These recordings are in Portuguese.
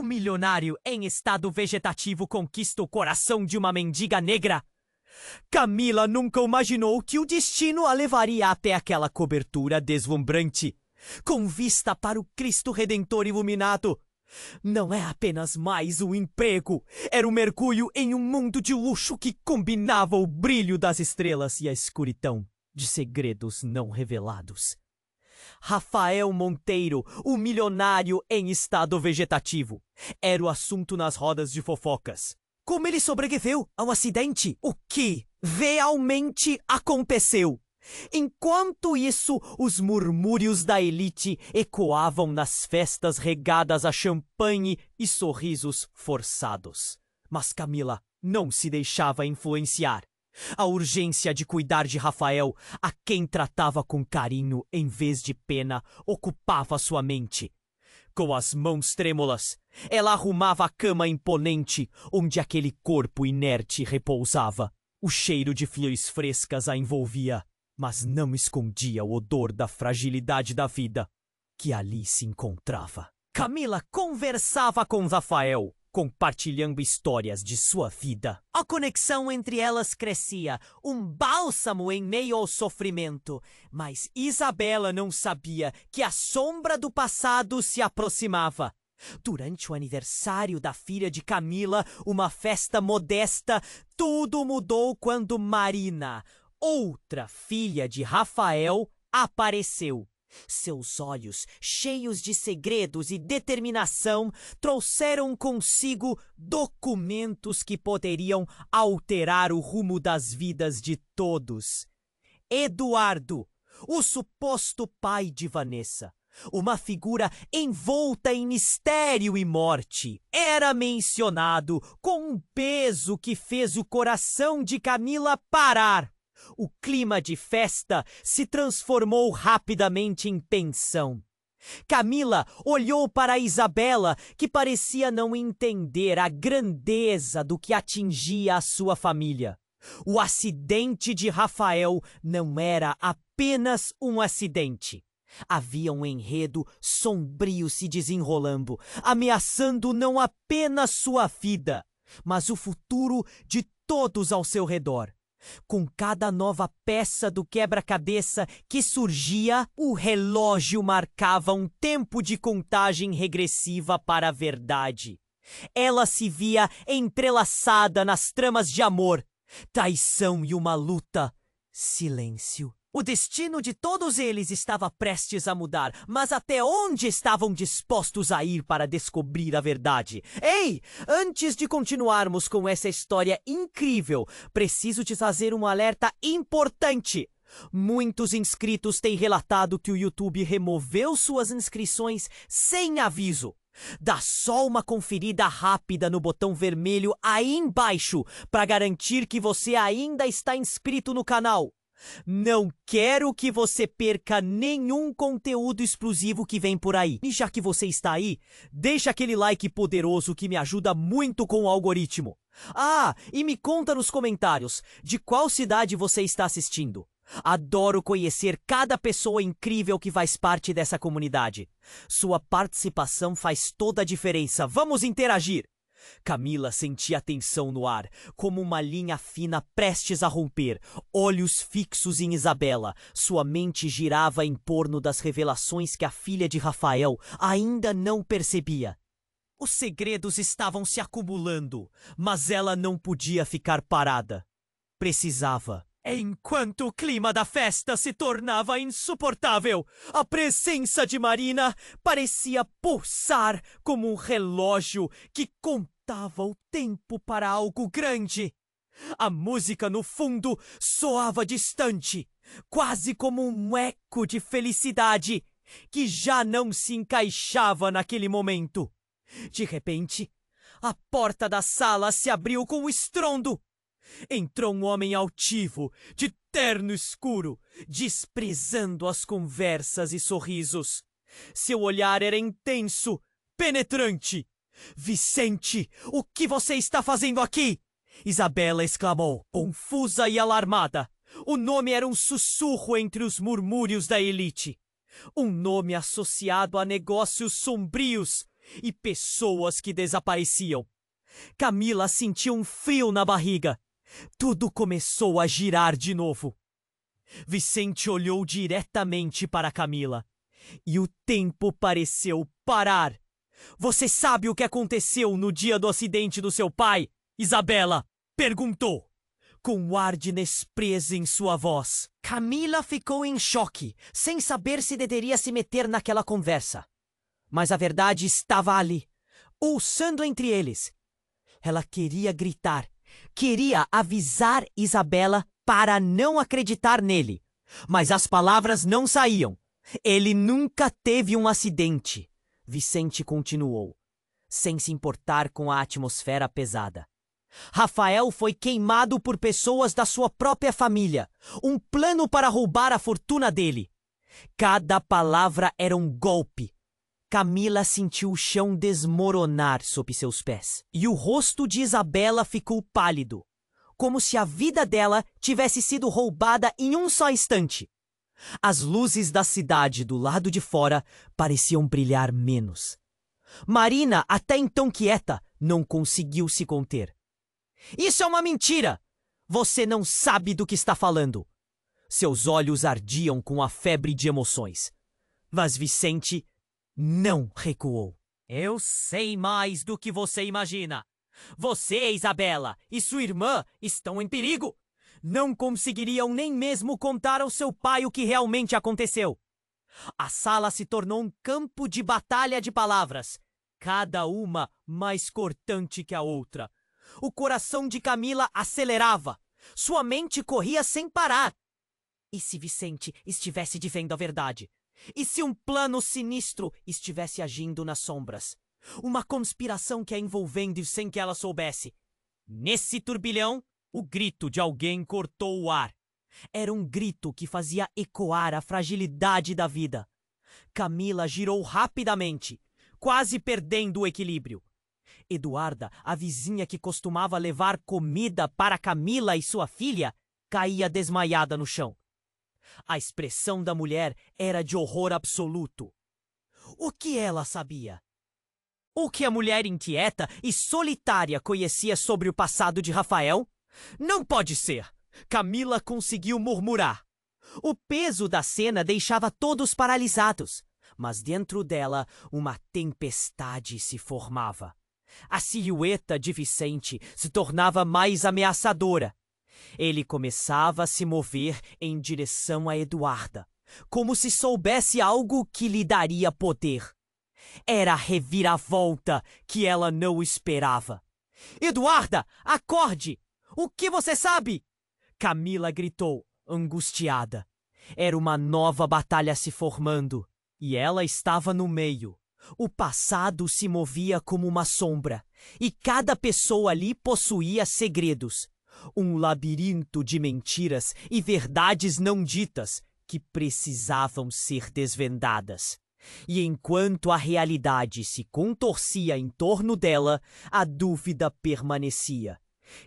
O milionário em estado vegetativo conquista o coração de uma mendiga negra. Camila nunca imaginou que o destino a levaria até aquela cobertura deslumbrante, com vista para o Cristo Redentor iluminado. Não é apenas mais um emprego, era um mergulho em um mundo de luxo que combinava o brilho das estrelas e a escuridão de segredos não revelados. Rafael Monteiro, o milionário em estado vegetativo, era o assunto nas rodas de fofocas. Como ele sobreviveu ao acidente? O que realmente aconteceu? Enquanto isso, os murmúrios da elite ecoavam nas festas regadas a champanhe e sorrisos forçados. Mas Camila não se deixava influenciar. A urgência de cuidar de Rafael, a quem tratava com carinho em vez de pena, ocupava sua mente. Com as mãos trêmulas, ela arrumava a cama imponente onde aquele corpo inerte repousava. O cheiro de flores frescas a envolvia, mas não escondia o odor da fragilidade da vida que ali se encontrava. Camila conversava com Rafael, compartilhando histórias de sua vida. A conexão entre elas crescia, um bálsamo em meio ao sofrimento. Mas Isabela não sabia que a sombra do passado se aproximava. Durante o aniversário da filha de Camila, uma festa modesta, tudo mudou quando Marina, outra filha de Rafael, apareceu. Seus olhos, cheios de segredos e determinação, trouxeram consigo documentos que poderiam alterar o rumo das vidas de todos. Eduardo, o suposto pai de Vanessa, uma figura envolta em mistério e morte, era mencionado com um peso que fez o coração de Camila parar. O clima de festa se transformou rapidamente em tensão. Camila olhou para Isabela, que parecia não entender a grandeza do que atingia a sua família. O acidente de Rafael não era apenas um acidente. Havia um enredo sombrio se desenrolando, ameaçando não apenas sua vida, mas o futuro de todos ao seu redor. Com cada nova peça do quebra-cabeça que surgia, o relógio marcava um tempo de contagem regressiva para a verdade. Ela se via entrelaçada nas tramas de amor, traição e uma luta. Silêncio. O destino de todos eles estava prestes a mudar, mas até onde estavam dispostos a ir para descobrir a verdade? Ei, antes de continuarmos com essa história incrível, preciso te fazer um alerta importante. Muitos inscritos têm relatado que o YouTube removeu suas inscrições sem aviso. Dá só uma conferida rápida no botão vermelho aí embaixo para garantir que você ainda está inscrito no canal. Não quero que você perca nenhum conteúdo exclusivo que vem por aí. E já que você está aí, deixa aquele like poderoso que me ajuda muito com o algoritmo. Ah, e me conta nos comentários de qual cidade você está assistindo. Adoro conhecer cada pessoa incrível que faz parte dessa comunidade. Sua participação faz toda a diferença. Vamos interagir! Camila sentia a tensão no ar, como uma linha fina prestes a romper, olhos fixos em Isabela. Sua mente girava em torno das revelações que a filha de Rafael ainda não percebia. Os segredos estavam se acumulando, mas ela não podia ficar parada. Precisava. Enquanto o clima da festa se tornava insuportável, a presença de Marina parecia pulsar como um relógio que contava o tempo para algo grande. A música no fundo soava distante, quase como um eco de felicidade que já não se encaixava naquele momento. De repente, a porta da sala se abriu com um estrondo. Entrou um homem altivo, de terno escuro, desprezando as conversas e sorrisos. Seu olhar era intenso, penetrante. Vicente, o que você está fazendo aqui? Isabela exclamou, confusa e alarmada. O nome era um sussurro entre os murmúrios da elite. Um nome associado a negócios sombrios e pessoas que desapareciam. Camila sentiu um frio na barriga. Tudo começou a girar de novo. Vicente olhou diretamente para Camila e o tempo pareceu parar. Você sabe o que aconteceu no dia do acidente do seu pai? Isabela perguntou, com um ar de desprezo em sua voz. Camila ficou em choque, sem saber se deveria se meter naquela conversa. Mas a verdade estava ali, ouçando entre eles. Ela queria gritar, queria avisar Isabela para não acreditar nele. Mas as palavras não saíam. Ele nunca teve um acidente. Vicente continuou, sem se importar com a atmosfera pesada. Rafael foi queimado por pessoas da sua própria família. Um plano para roubar a fortuna dele. Cada palavra era um golpe. Camila sentiu o chão desmoronar sob seus pés. E o rosto de Isabela ficou pálido, como se a vida dela tivesse sido roubada em um só instante. As luzes da cidade do lado de fora pareciam brilhar menos. Marina, até então quieta, não conseguiu se conter. Isso é uma mentira! Você não sabe do que está falando. Seus olhos ardiam com a febre de emoções. Mas Vicente não recuou. Eu sei mais do que você imagina. Você, Isabela, e sua irmã estão em perigo. Não conseguiriam nem mesmo contar ao seu pai o que realmente aconteceu. A sala se tornou um campo de batalha de palavras, cada uma mais cortante que a outra. O coração de Camila acelerava. Sua mente corria sem parar. E se Vicente estivesse dizendo a verdade? E se um plano sinistro estivesse agindo nas sombras? Uma conspiração que a envolvendo sem que ela soubesse. Nesse turbilhão, o grito de alguém cortou o ar. Era um grito que fazia ecoar a fragilidade da vida. Camila girou rapidamente, quase perdendo o equilíbrio. Eduarda, a vizinha que costumava levar comida para Camila e sua filha, caía desmaiada no chão. A expressão da mulher era de horror absoluto. O que ela sabia? O que a mulher inquieta e solitária conhecia sobre o passado de Rafael? Não pode ser! Camila conseguiu murmurar. O peso da cena deixava todos paralisados, mas dentro dela uma tempestade se formava. A silhueta de Vicente se tornava mais ameaçadora. Ele começava a se mover em direção a Eduarda, como se soubesse algo que lhe daria poder. Era a reviravolta que ela não esperava. Eduarda, acorde! O que você sabe? Camila gritou, angustiada. Era uma nova batalha se formando, e ela estava no meio. O passado se movia como uma sombra, e cada pessoa ali possuía segredos. Um labirinto de mentiras e verdades não ditas que precisavam ser desvendadas. E enquanto a realidade se contorcia em torno dela, a dúvida permanecia.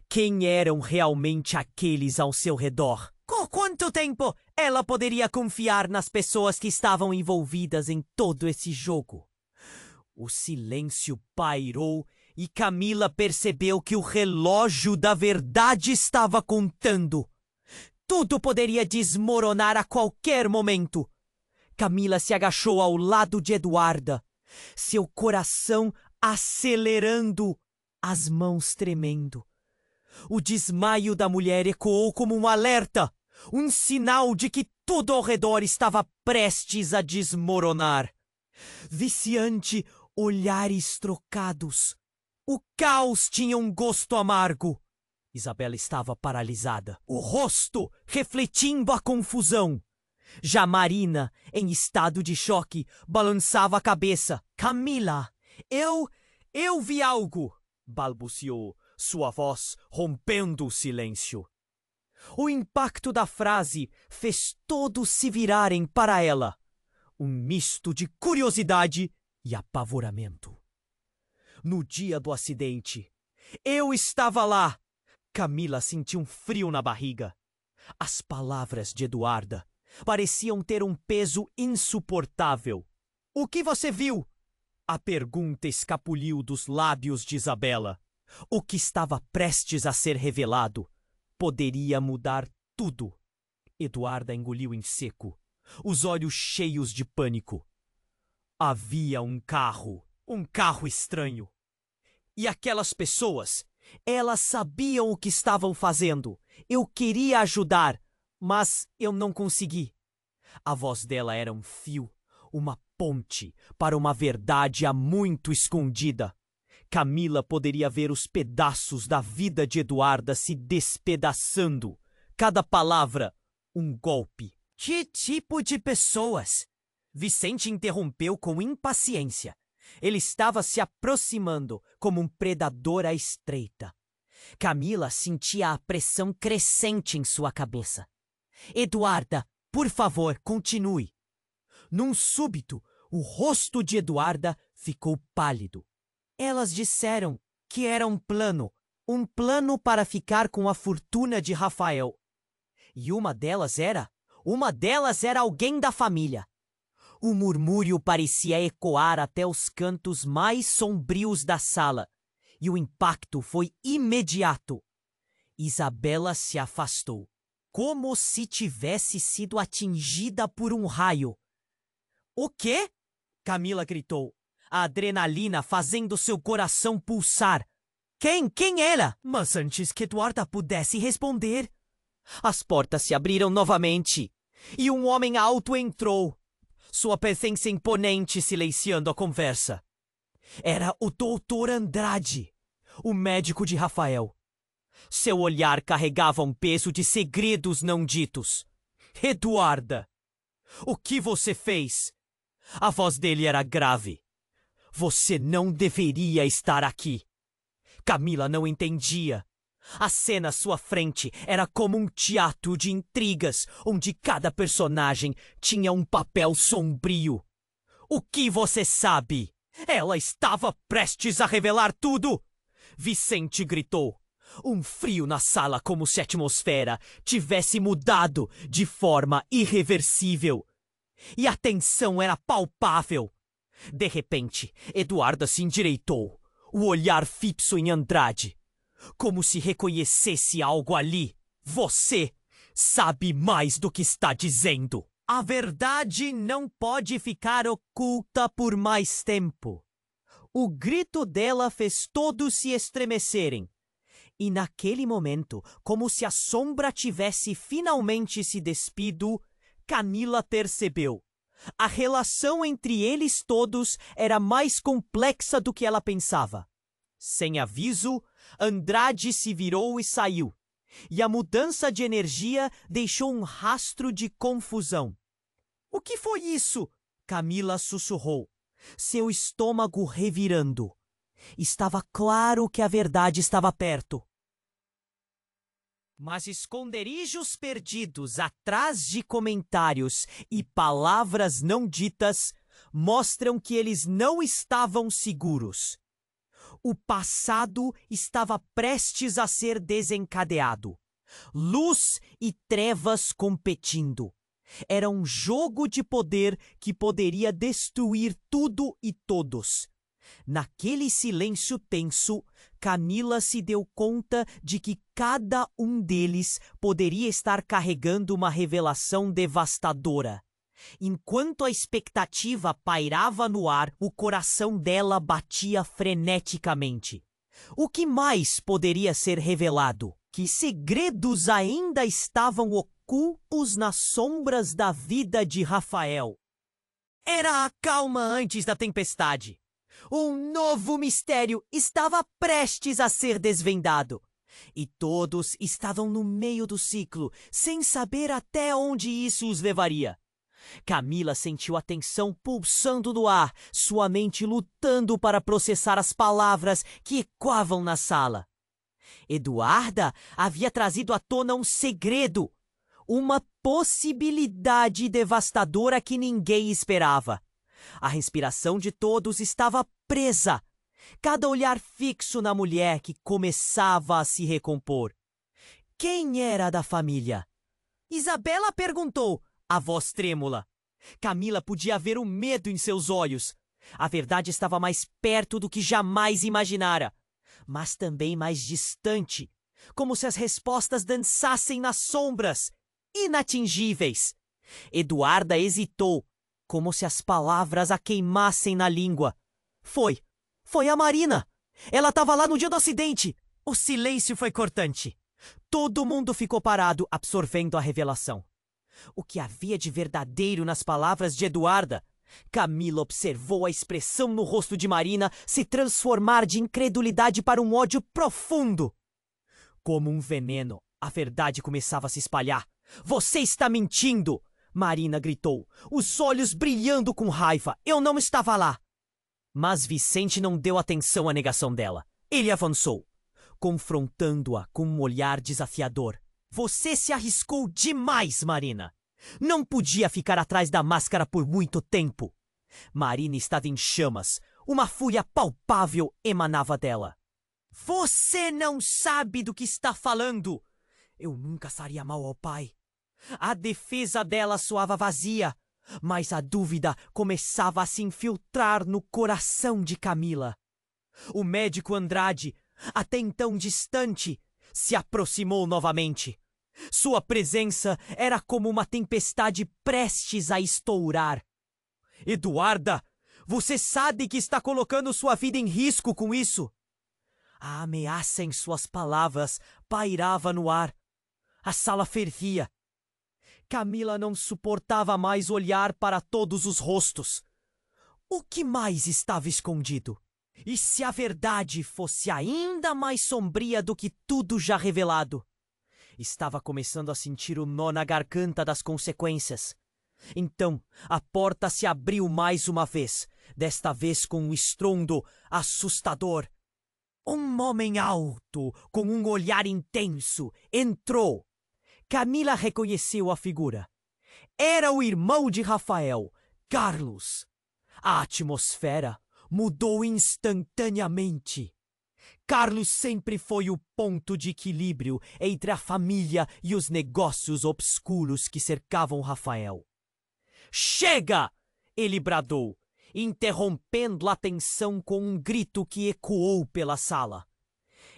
Quem eram realmente aqueles ao seu redor? Por quanto tempo ela poderia confiar nas pessoas que estavam envolvidas em todo esse jogo? O silêncio pairou e Camila percebeu que o relógio da verdade estava contando. Tudo poderia desmoronar a qualquer momento. Camila se agachou ao lado de Eduarda, seu coração acelerando, as mãos tremendo. O desmaio da mulher ecoou como um alerta, um sinal de que tudo ao redor estava prestes a desmoronar. Viciante, olhares trocados. O caos tinha um gosto amargo. Isabela estava paralisada, o rosto refletindo a confusão. Já Marina, em estado de choque, balançava a cabeça. Camila, eu vi algo, balbuciou, sua voz rompendo o silêncio. O impacto da frase fez todos se virarem para ela. Um misto de curiosidade e apavoramento. No dia do acidente, eu estava lá. Camila sentiu um frio na barriga. As palavras de Eduarda pareciam ter um peso insuportável. O que você viu? A pergunta escapuliu dos lábios de Isabela. O que estava prestes a ser revelado poderia mudar tudo. Eduarda engoliu em seco, os olhos cheios de pânico. Havia um carro estranho. E aquelas pessoas, elas sabiam o que estavam fazendo. Eu queria ajudar, mas eu não consegui. A voz dela era um fio, uma ponte para uma verdade há muito escondida. Camila poderia ver os pedaços da vida de Eduarda se despedaçando. Cada palavra, um golpe. Que tipo de pessoas? Vicente interrompeu com impaciência. Ele estava se aproximando como um predador à espreita. Camila sentia a pressão crescente em sua cabeça. Eduarda, por favor, continue. Num súbito, o rosto de Eduarda ficou pálido. Elas disseram que era um plano para ficar com a fortuna de Rafael. E uma delas era alguém da família. O murmúrio parecia ecoar até os cantos mais sombrios da sala, e o impacto foi imediato. Isabela se afastou, como se tivesse sido atingida por um raio. O quê? Camila gritou, a adrenalina fazendo seu coração pulsar. Quem era? Mas antes que Eduarda pudesse responder, as portas se abriram novamente e um homem alto entrou, sua presença imponente silenciando a conversa. Era o Dr. Andrade, o médico de Rafael. Seu olhar carregava um peso de segredos não ditos. Eduarda, o que você fez? A voz dele era grave. Você não deveria estar aqui. Camila não entendia. A cena à sua frente era como um teatro de intrigas, onde cada personagem tinha um papel sombrio. O que você sabe? Ela estava prestes a revelar tudo! Vicente gritou. Um frio na sala, como se a atmosfera tivesse mudado de forma irreversível. E a tensão era palpável. De repente, Eduarda se endireitou, o olhar fixo em Andrade, como se reconhecesse algo ali. Você sabe mais do que está dizendo. A verdade não pode ficar oculta por mais tempo. O grito dela fez todos se estremecerem. E naquele momento, como se a sombra tivesse finalmente se despido, Camila percebeu. A relação entre eles todos era mais complexa do que ela pensava. Sem aviso, Andrade se virou e saiu. E a mudança de energia deixou um rastro de confusão. O que foi isso? Camila sussurrou, seu estômago revirando. Estava claro que a verdade estava perto. Mas esconderijos perdidos atrás de comentários e palavras não ditas mostram que eles não estavam seguros. O passado estava prestes a ser desencadeado. Luz e trevas competindo. Era um jogo de poder que poderia destruir tudo e todos. Naquele silêncio tenso, Camila se deu conta de que cada um deles poderia estar carregando uma revelação devastadora. Enquanto a expectativa pairava no ar, o coração dela batia freneticamente. O que mais poderia ser revelado? Que segredos ainda estavam ocultos nas sombras da vida de Rafael? Era a calma antes da tempestade. Um novo mistério estava prestes a ser desvendado. E todos estavam no meio do ciclo, sem saber até onde isso os levaria. Camila sentiu a tensão pulsando no ar, sua mente lutando para processar as palavras que ecoavam na sala. Eduarda havia trazido à tona um segredo, uma possibilidade devastadora que ninguém esperava. A respiração de todos estava presa, cada olhar fixo na mulher que começava a se recompor. Quem era da família? Isabela perguntou, a voz trêmula. Camila podia ver o medo em seus olhos. A verdade estava mais perto do que jamais imaginara, mas também mais distante, como se as respostas dançassem nas sombras, inatingíveis. Eduarda hesitou, como se as palavras a queimassem na língua. Foi a Marina! Ela estava lá no dia do acidente! O silêncio foi cortante. Todo mundo ficou parado, absorvendo a revelação. O que havia de verdadeiro nas palavras de Eduarda? Camila observou a expressão no rosto de Marina se transformar de incredulidade para um ódio profundo. Como um veneno, a verdade começava a se espalhar. Você está mentindo! Marina gritou, os olhos brilhando com raiva. Eu não estava lá. Mas Vicente não deu atenção à negação dela. Ele avançou, confrontando-a com um olhar desafiador. Você se arriscou demais, Marina. Não podia ficar atrás da máscara por muito tempo. Marina estava em chamas. Uma fúria palpável emanava dela. Você não sabe do que está falando. Eu nunca faria mal ao pai. A defesa dela soava vazia, mas a dúvida começava a se infiltrar no coração de Camila. O médico Andrade, até então distante, se aproximou novamente. Sua presença era como uma tempestade prestes a estourar. Eduarda, você sabe que está colocando sua vida em risco com isso? A ameaça em suas palavras pairava no ar. A sala fervia. Camila não suportava mais olhar para todos os rostos. O que mais estava escondido? E se a verdade fosse ainda mais sombria do que tudo já revelado? Estava começando a sentir o nó na garganta das consequências. Então, a porta se abriu mais uma vez, desta vez com um estrondo assustador. Um homem alto, com um olhar intenso, entrou. Camila reconheceu a figura. Era o irmão de Rafael, Carlos. A atmosfera mudou instantaneamente. Carlos sempre foi o ponto de equilíbrio entre a família e os negócios obscuros que cercavam Rafael. Chega! Ele bradou, interrompendo a tensão com um grito que ecoou pela sala.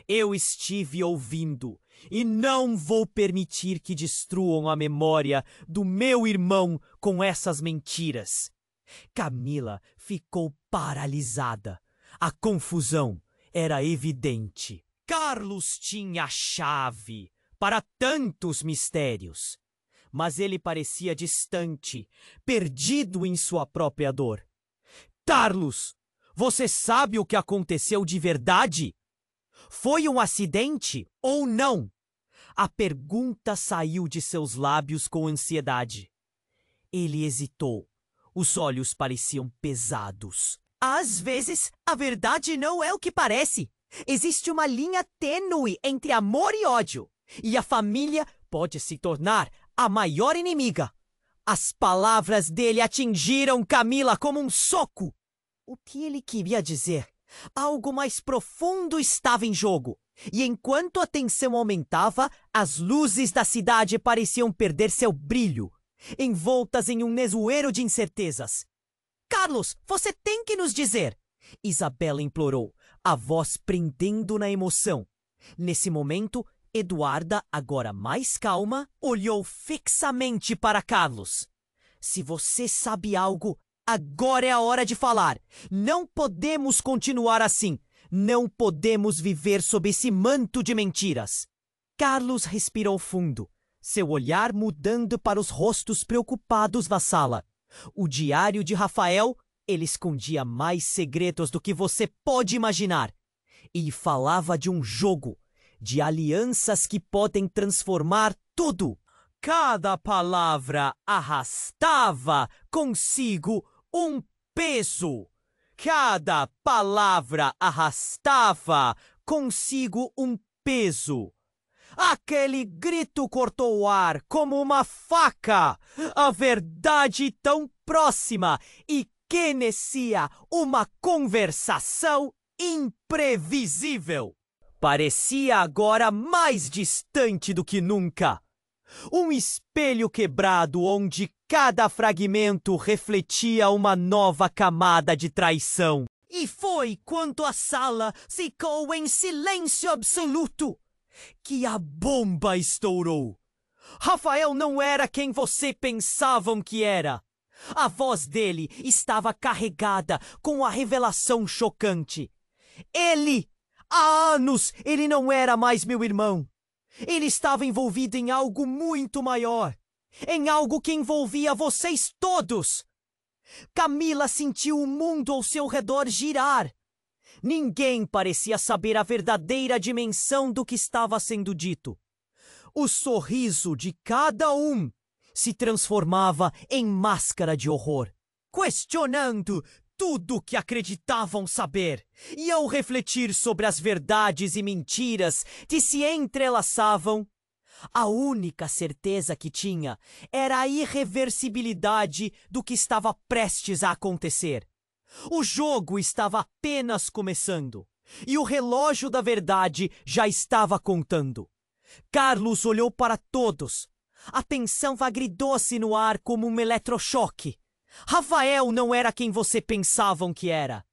Eu estive ouvindo e não vou permitir que destruam a memória do meu irmão com essas mentiras. Camila ficou paralisada. A confusão era evidente. Carlos tinha a chave para tantos mistérios, mas ele parecia distante, perdido em sua própria dor. Carlos, você sabe o que aconteceu de verdade? Foi um acidente ou não? A pergunta saiu de seus lábios com ansiedade. Ele hesitou. Os olhos pareciam pesados. Às vezes, a verdade não é o que parece. Existe uma linha tênue entre amor e ódio. E a família pode se tornar a maior inimiga. As palavras dele atingiram Camila como um soco. O que ele queria dizer? Algo mais profundo estava em jogo. E enquanto a tensão aumentava, as luzes da cidade pareciam perder seu brilho, envoltas em um nevoeiro de incertezas. Carlos, você tem que nos dizer! Isabela implorou, a voz prendendo na emoção. Nesse momento, Eduarda, agora mais calma, olhou fixamente para Carlos. Se você sabe algo, agora é a hora de falar. Não podemos continuar assim. Não podemos viver sob esse manto de mentiras. Carlos respirou fundo, seu olhar mudando para os rostos preocupados da sala. O diário de Rafael, ele escondia mais segredos do que você pode imaginar. E falava de um jogo, de alianças que podem transformar tudo. Cada palavra arrastava consigo um peso. Cada palavra arrastava consigo um peso. Aquele grito cortou o ar como uma faca. A verdade tão próxima e que inicia uma conversação imprevisível. Parecia agora mais distante do que nunca. Um espelho quebrado onde Cada fragmento refletia uma nova camada de traição. E foi quando a sala ficou em silêncio absoluto que a bomba estourou. Rafael não era quem você pensavam que era. A voz dele estava carregada com a revelação chocante. Há anos, ele não era mais meu irmão. Ele estava envolvido em algo muito maior. Em algo que envolvia vocês todos. Camila sentiu o mundo ao seu redor girar. Ninguém parecia saber a verdadeira dimensão do que estava sendo dito. O sorriso de cada um se transformava em máscara de horror, questionando tudo o que acreditavam saber. E ao refletir sobre as verdades e mentiras que se entrelaçavam, a única certeza que tinha era a irreversibilidade do que estava prestes a acontecer. O jogo estava apenas começando, e o relógio da verdade já estava contando. Carlos olhou para todos. A tensão agridou-se no ar como um eletrochoque. Rafael não era quem você pensavam que era.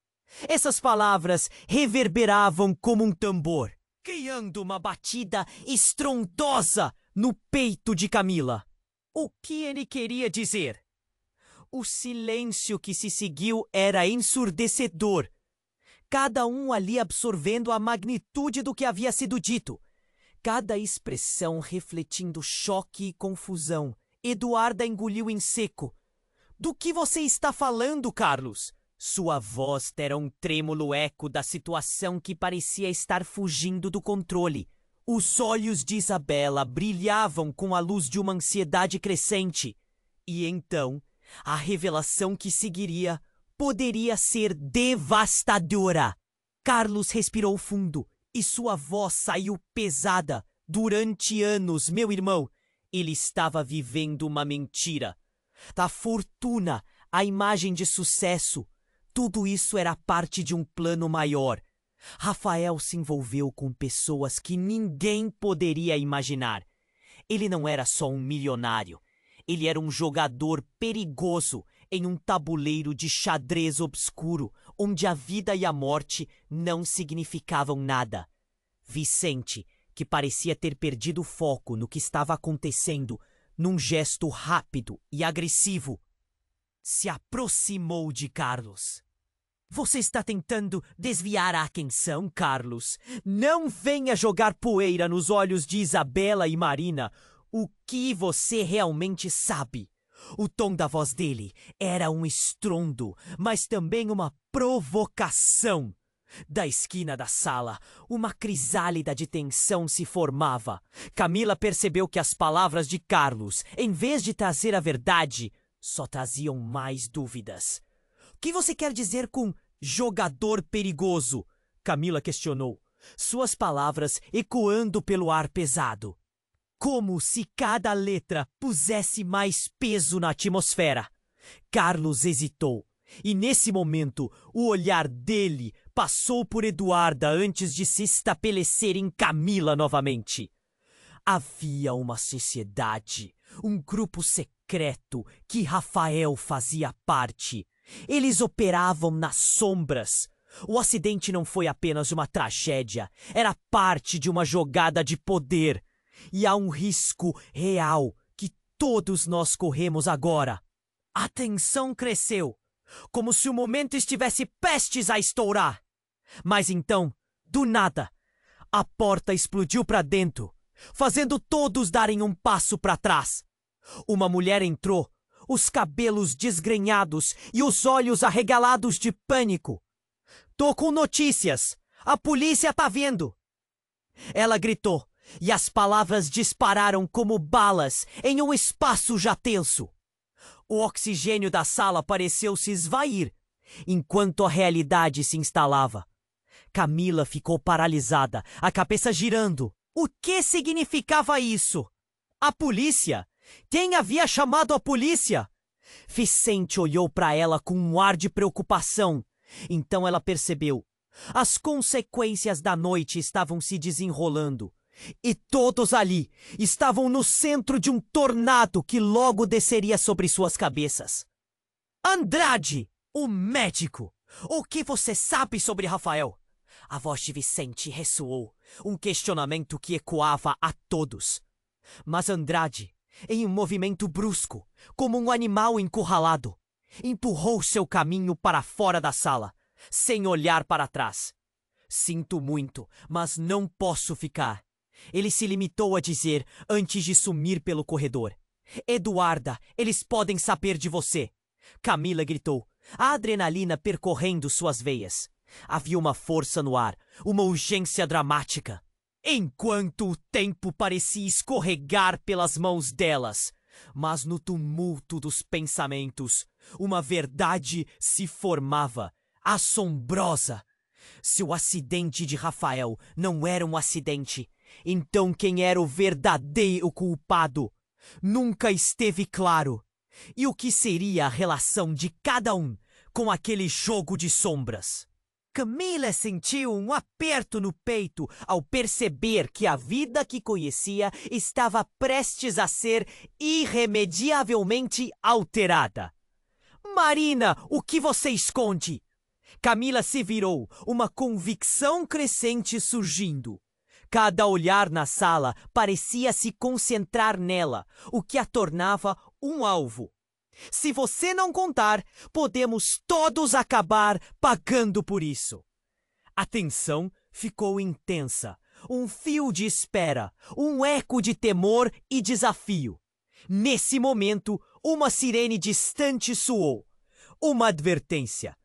Essas palavras reverberavam como um tambor, criando uma batida estrondosa no peito de Camila. O que ele queria dizer? O silêncio que se seguiu era ensurdecedor. Cada um ali absorvendo a magnitude do que havia sido dito. Cada expressão refletindo choque e confusão. Eduarda engoliu em seco. Do que você está falando, Carlos? Sua voz era um trêmulo eco da situação que parecia estar fugindo do controle. Os olhos de Isabela brilhavam com a luz de uma ansiedade crescente. E então, a revelação que seguiria poderia ser devastadora. Carlos respirou fundo e sua voz saiu pesada. Durante anos, meu irmão, ele estava vivendo uma mentira. Da fortuna, a imagem de sucesso, tudo isso era parte de um plano maior. Rafael se envolveu com pessoas que ninguém poderia imaginar. Ele não era só um milionário. Ele era um jogador perigoso em um tabuleiro de xadrez obscuro, onde a vida e a morte não significavam nada. Vicente, que parecia ter perdido o foco no que estava acontecendo, num gesto rápido e agressivo, se aproximou de Carlos. Você está tentando desviar a atenção, Carlos? Não venha jogar poeira nos olhos de Isabela e Marina. O que você realmente sabe? O tom da voz dele era um estrondo, mas também uma provocação. Da esquina da sala, uma crisálida de tensão se formava. Camila percebeu que as palavras de Carlos, em vez de trazer a verdade, só traziam mais dúvidas. O que você quer dizer com jogador perigoso? Camila questionou, suas palavras ecoando pelo ar pesado. Como se cada letra pusesse mais peso na atmosfera. Carlos hesitou, e nesse momento o olhar dele passou por Eduarda antes de se estabelecer em Camila novamente. Havia uma sociedade, um grupo secreto que Rafael fazia parte. Eles operavam nas sombras. O acidente não foi apenas uma tragédia, era parte de uma jogada de poder. E há um risco real que todos nós corremos agora. A tensão cresceu, como se o momento estivesse prestes a estourar. Mas então, do nada, a porta explodiu para dentro, fazendo todos darem um passo para trás. Uma mulher entrou, os cabelos desgrenhados e os olhos arregalados de pânico. Tô com notícias! A polícia tá vindo! Ela gritou, e as palavras dispararam como balas em um espaço já tenso. O oxigênio da sala pareceu se esvair, enquanto a realidade se instalava. Camila ficou paralisada, a cabeça girando. O que significava isso? A polícia? Quem havia chamado a polícia? Vicente olhou para ela com um ar de preocupação. Então ela percebeu. As consequências da noite estavam se desenrolando. E todos ali estavam no centro de um tornado que logo desceria sobre suas cabeças. Andrade, o médico! O que você sabe sobre Rafael? A voz de Vicente ressoou, um questionamento que ecoava a todos. Mas Andrade, em um movimento brusco, como um animal encurralado, empurrou seu caminho para fora da sala, sem olhar para trás. Sinto muito, mas não posso ficar. Ele se limitou a dizer antes de sumir pelo corredor. Eduarda, eles podem saber de você. Camila gritou, a adrenalina percorrendo suas veias. Havia uma força no ar, uma urgência dramática. Enquanto o tempo parecia escorregar pelas mãos delas, mas no tumulto dos pensamentos, uma verdade se formava, assombrosa. Se o acidente de Rafael não era um acidente, então quem era o verdadeiro culpado? Nunca esteve claro. E o que seria a relação de cada um com aquele jogo de sombras? Camila sentiu um aperto no peito ao perceber que a vida que conhecia estava prestes a ser irremediavelmente alterada. Marina, o que você esconde? Camila se virou, uma convicção crescente surgindo. Cada olhar na sala parecia se concentrar nela, o que a tornava um alvo. Se você não contar, podemos todos acabar pagando por isso. A tensão ficou intensa, um fio de espera, um eco de temor e desafio. Nesse momento, uma sirene distante soou, uma advertência.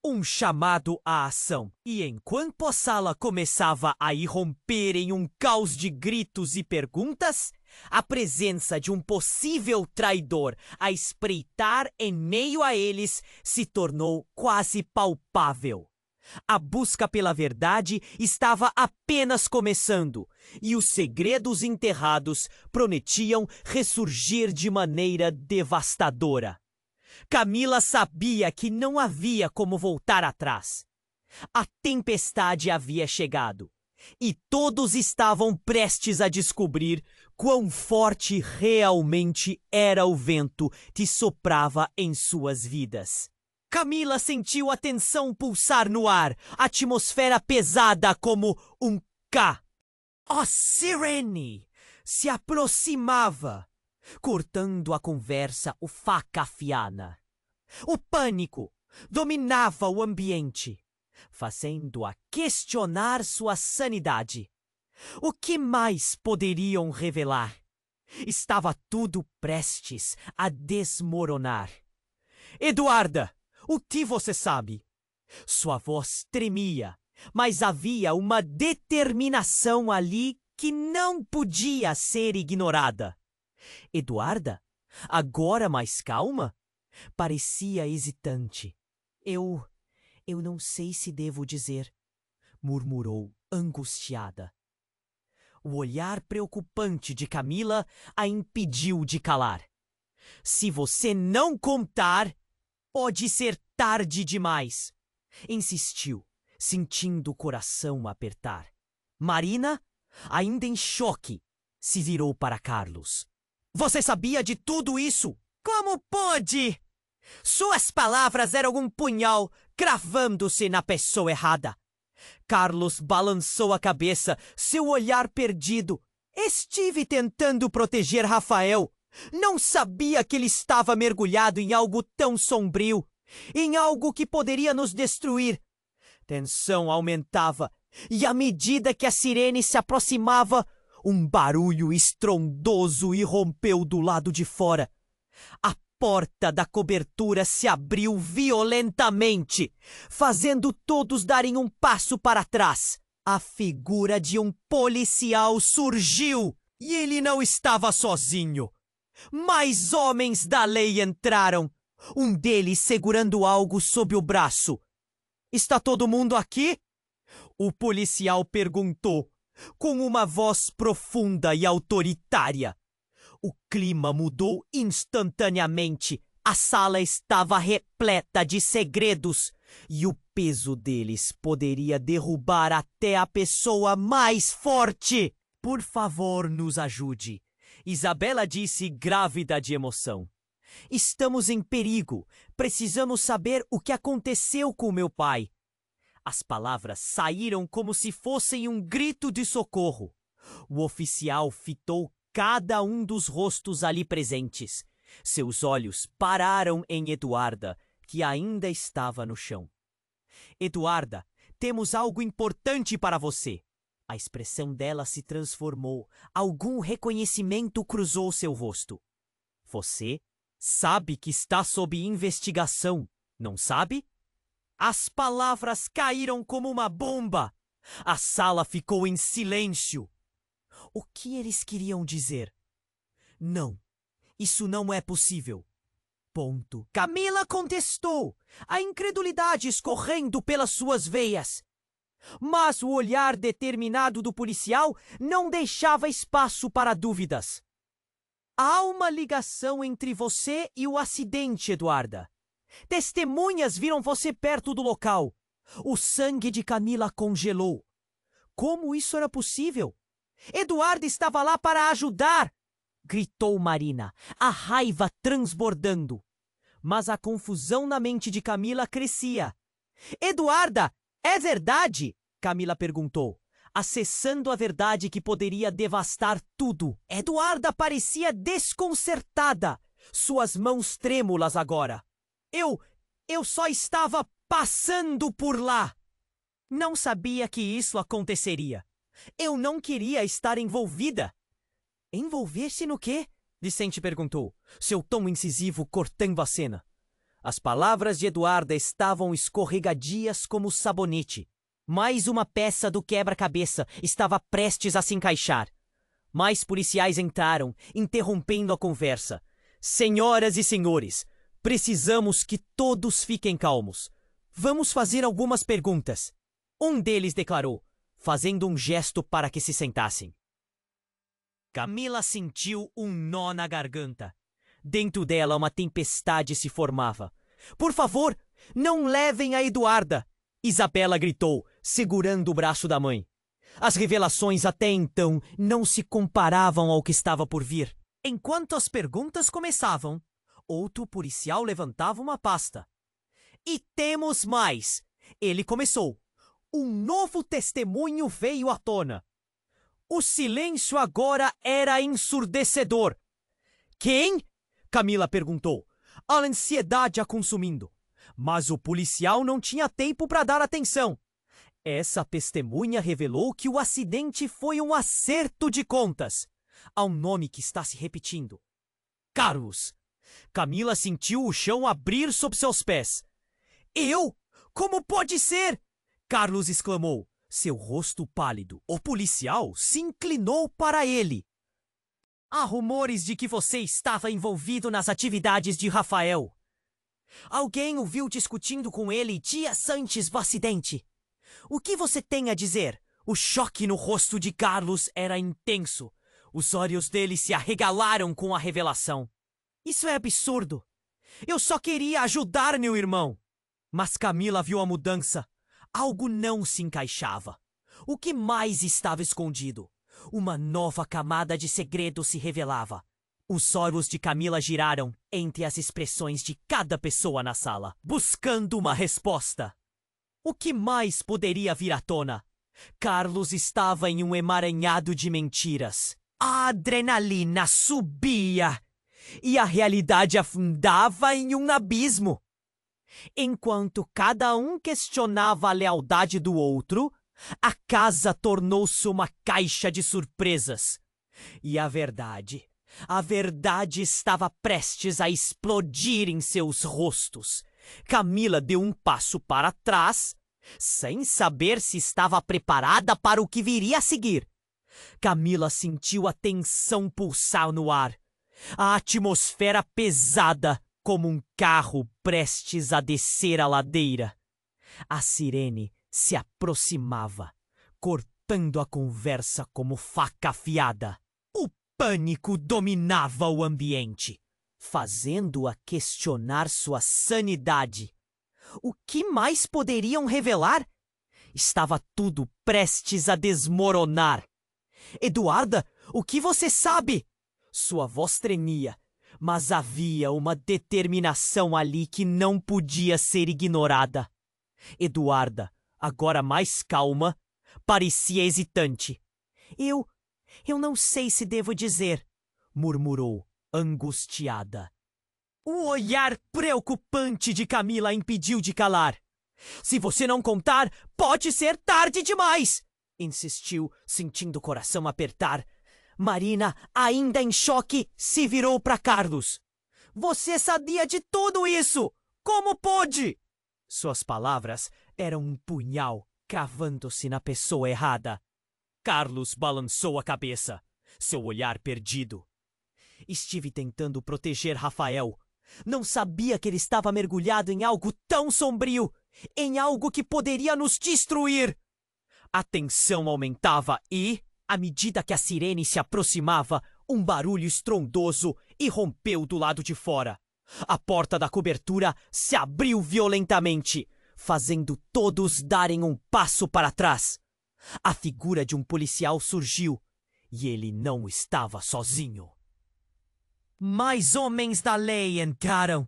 Um chamado à ação. E enquanto a sala começava a irromper em um caos de gritos e perguntas, a presença de um possível traidor a espreitar em meio a eles se tornou quase palpável. A busca pela verdade estava apenas começando, e os segredos enterrados prometiam ressurgir de maneira devastadora. Camila sabia que não havia como voltar atrás. A tempestade havia chegado, e todos estavam prestes a descobrir quão forte realmente era o vento que soprava em suas vidas. Camila sentiu a tensão pulsar no ar, a atmosfera pesada como um K. A sirene se aproximava, cortando a conversa o faca afiana. O pânico dominava o ambiente, fazendo-a questionar sua sanidade. O que mais poderiam revelar? Estava tudo prestes a desmoronar. Eduarda, o que você sabe? Sua voz tremia, mas havia uma determinação ali que não podia ser ignorada. Eduarda, agora mais calma, parecia hesitante. Eu não sei se devo dizer, murmurou angustiada. O olhar preocupante de Camila a impediu de calar. Se você não contar, pode ser tarde demais, insistiu, sentindo o coração apertar. Marina, ainda em choque, se virou para Carlos. Você sabia de tudo isso? Como pôde? Suas palavras eram um punhal cravando-se na pessoa errada. Carlos balançou a cabeça, seu olhar perdido. Estive tentando proteger Rafael. Não sabia que ele estava mergulhado em algo tão sombrio, em algo que poderia nos destruir. Tensão aumentava, e à medida que a sirene se aproximava, um barulho estrondoso irrompeu do lado de fora. A porta da cobertura se abriu violentamente, fazendo todos darem um passo para trás. A figura de um policial surgiu, e ele não estava sozinho. Mais homens da lei entraram, um deles segurando algo sob o braço. Está todo mundo aqui? O policial perguntou, com uma voz profunda e autoritária. O clima mudou instantaneamente. A sala estava repleta de segredos, e o peso deles poderia derrubar até a pessoa mais forte. Por favor, nos ajude. Isabela disse, grávida de emoção. Estamos em perigo. Precisamos saber o que aconteceu com meu pai. As palavras saíram como se fossem um grito de socorro. O oficial fitou cada um dos rostos ali presentes. Seus olhos pararam em Eduarda, que ainda estava no chão. Eduarda, temos algo importante para você. A expressão dela se transformou. Algum reconhecimento cruzou seu rosto. Você sabe que está sob investigação, não sabe? As palavras caíram como uma bomba. A sala ficou em silêncio. O que eles queriam dizer? Não, isso não é possível. Ponto. Camila contestou, a incredulidade escorrendo pelas suas veias. Mas o olhar determinado do policial não deixava espaço para dúvidas. Há uma ligação entre você e o acidente, Eduarda. Testemunhas viram você perto do local. O sangue de Camila congelou. Como isso era possível? Eduarda estava lá para ajudar! Gritou Marina, a raiva transbordando. Mas a confusão na mente de Camila crescia. Eduarda, é verdade? Camila perguntou, acessando a verdade que poderia devastar tudo. Eduarda parecia desconcertada, suas mãos trêmulas agora. Eu só estava passando por lá. Não sabia que isso aconteceria. Eu não queria estar envolvida. Envolver-se no quê? Vicente perguntou, seu tom incisivo cortando a cena. As palavras de Eduarda estavam escorregadias como sabonete. Mais uma peça do quebra-cabeça estava prestes a se encaixar. Mais policiais entraram, interrompendo a conversa. Senhoras e senhores, precisamos que todos fiquem calmos. Vamos fazer algumas perguntas. Um deles declarou, fazendo um gesto para que se sentassem. Camila sentiu um nó na garganta. Dentro dela uma tempestade se formava. Por favor, não levem a Eduarda! Isabela gritou, segurando o braço da mãe. As revelações até então não se comparavam ao que estava por vir. Enquanto as perguntas começavam, outro policial levantava uma pasta. E temos mais! Ele começou. Um novo testemunho veio à tona. O silêncio agora era ensurdecedor. Quem? Camila perguntou, a ansiedade a consumindo. Mas o policial não tinha tempo para dar atenção. Essa testemunha revelou que o acidente foi um acerto de contas. Há um nome que está se repetindo. Carlos. Camila sentiu o chão abrir sob seus pés. Eu? Como pode ser? Carlos exclamou, seu rosto pálido. O policial se inclinou para ele. Há rumores de que você estava envolvido nas atividades de Rafael. Alguém o viu discutindo com ele dias antes do acidente. O que você tem a dizer? O choque no rosto de Carlos era intenso. Os olhos dele se arregalaram com a revelação. Isso é absurdo. Eu só queria ajudar meu irmão. Mas Camila viu a mudança. Algo não se encaixava. O que mais estava escondido? Uma nova camada de segredo se revelava. Os olhos de Camila giraram entre as expressões de cada pessoa na sala, buscando uma resposta. O que mais poderia vir à tona? Carlos estava em um emaranhado de mentiras. A adrenalina subia e a realidade afundava em um abismo. Enquanto cada um questionava a lealdade do outro, a casa tornou-se uma caixa de surpresas. E a verdade estava prestes a explodir em seus rostos. Camila deu um passo para trás, sem saber se estava preparada para o que viria a seguir. Camila sentiu a tensão pulsar no ar, a atmosfera pesada como um carro prestes a descer a ladeira. A sirene se aproximava, cortando a conversa como faca afiada. O pânico dominava o ambiente, fazendo-a questionar sua sanidade. O que mais poderiam revelar? Estava tudo prestes a desmoronar. Eduarda, o que você sabe? Sua voz tremia, mas havia uma determinação ali que não podia ser ignorada. Eduarda, agora mais calma, parecia hesitante. Eu não sei se devo dizer, murmurou, angustiada. O olhar preocupante de Camila a impediu de calar. Se você não contar, pode ser tarde demais, insistiu, sentindo o coração apertar. Marina, ainda em choque, se virou para Carlos. Você sabia de tudo isso! Como pôde? Suas palavras eram um punhal cravando-se na pessoa errada. Carlos balançou a cabeça, seu olhar perdido. Estive tentando proteger Rafael. Não sabia que ele estava mergulhado em algo tão sombrio, em algo que poderia nos destruir. A tensão aumentava e, à medida que a sirene se aproximava, um barulho estrondoso irrompeu do lado de fora. A porta da cobertura se abriu violentamente, fazendo todos darem um passo para trás. A figura de um policial surgiu, e ele não estava sozinho. Mais homens da lei entraram,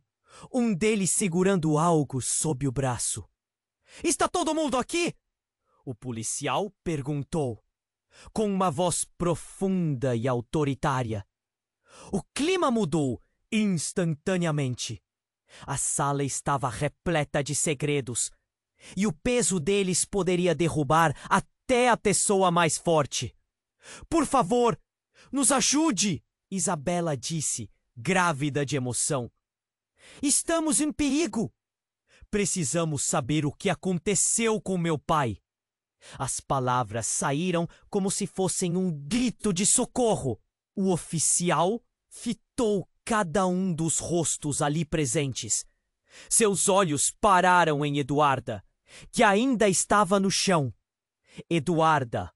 um deles segurando algo sob o braço. Está todo mundo aqui? O policial perguntou, com uma voz profunda e autoritária. O clima mudou instantaneamente. A sala estava repleta de segredos, e o peso deles poderia derrubar até a pessoa mais forte. Por favor, nos ajude! Isabela disse, grávida de emoção. Estamos em perigo. Precisamos saber o que aconteceu com meu pai. As palavras saíram como se fossem um grito de socorro. O oficial fitou cada um dos rostos ali presentes. Seus olhos pararam em Eduarda, que ainda estava no chão. Eduarda,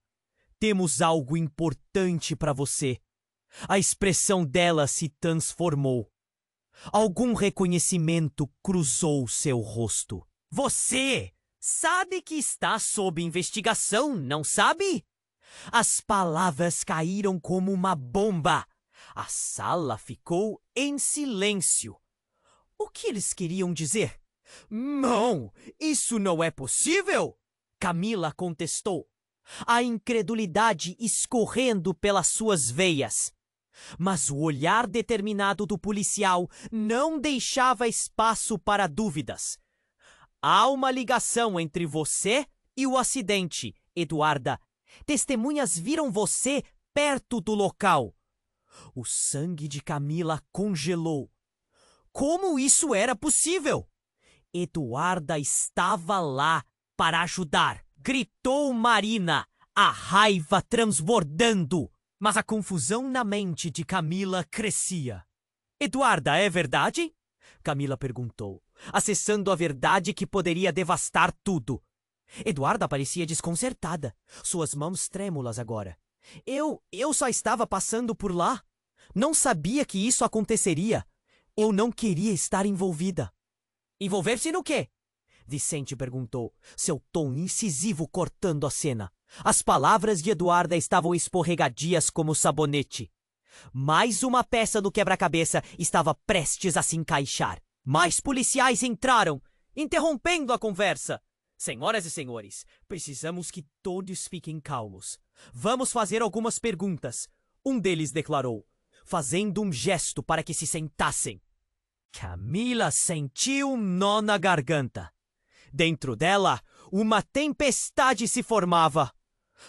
temos algo importante para você. A expressão dela se transformou. Algum reconhecimento cruzou seu rosto. Você sabe que está sob investigação, não sabe? As palavras caíram como uma bomba. A sala ficou em silêncio. O que eles queriam dizer? Não, isso não é possível! Camila contestou, a incredulidade escorrendo pelas suas veias. Mas o olhar determinado do policial não deixava espaço para dúvidas. Há uma ligação entre você e o acidente, Eduarda. Testemunhas viram você perto do local. O sangue de Camila congelou. Como isso era possível? Eduarda estava lá para ajudar. Gritou Marina, a raiva transbordando. Mas a confusão na mente de Camila crescia. Eduarda, é verdade? Camila perguntou, acessando a verdade que poderia devastar tudo. Eduarda parecia desconcertada, suas mãos trêmulas agora. Eu só estava passando por lá. Não sabia que isso aconteceria. Eu não queria estar envolvida. Envolver-se no quê? Vicente perguntou, seu tom incisivo cortando a cena. As palavras de Eduarda estavam escorregadias como sabonete. Mais uma peça do quebra-cabeça estava prestes a se encaixar. Mais policiais entraram, interrompendo a conversa. Senhoras e senhores, precisamos que todos fiquem calmos. Vamos fazer algumas perguntas, um deles declarou, fazendo um gesto para que se sentassem. Camila sentiu um nó na garganta. Dentro dela, uma tempestade se formava.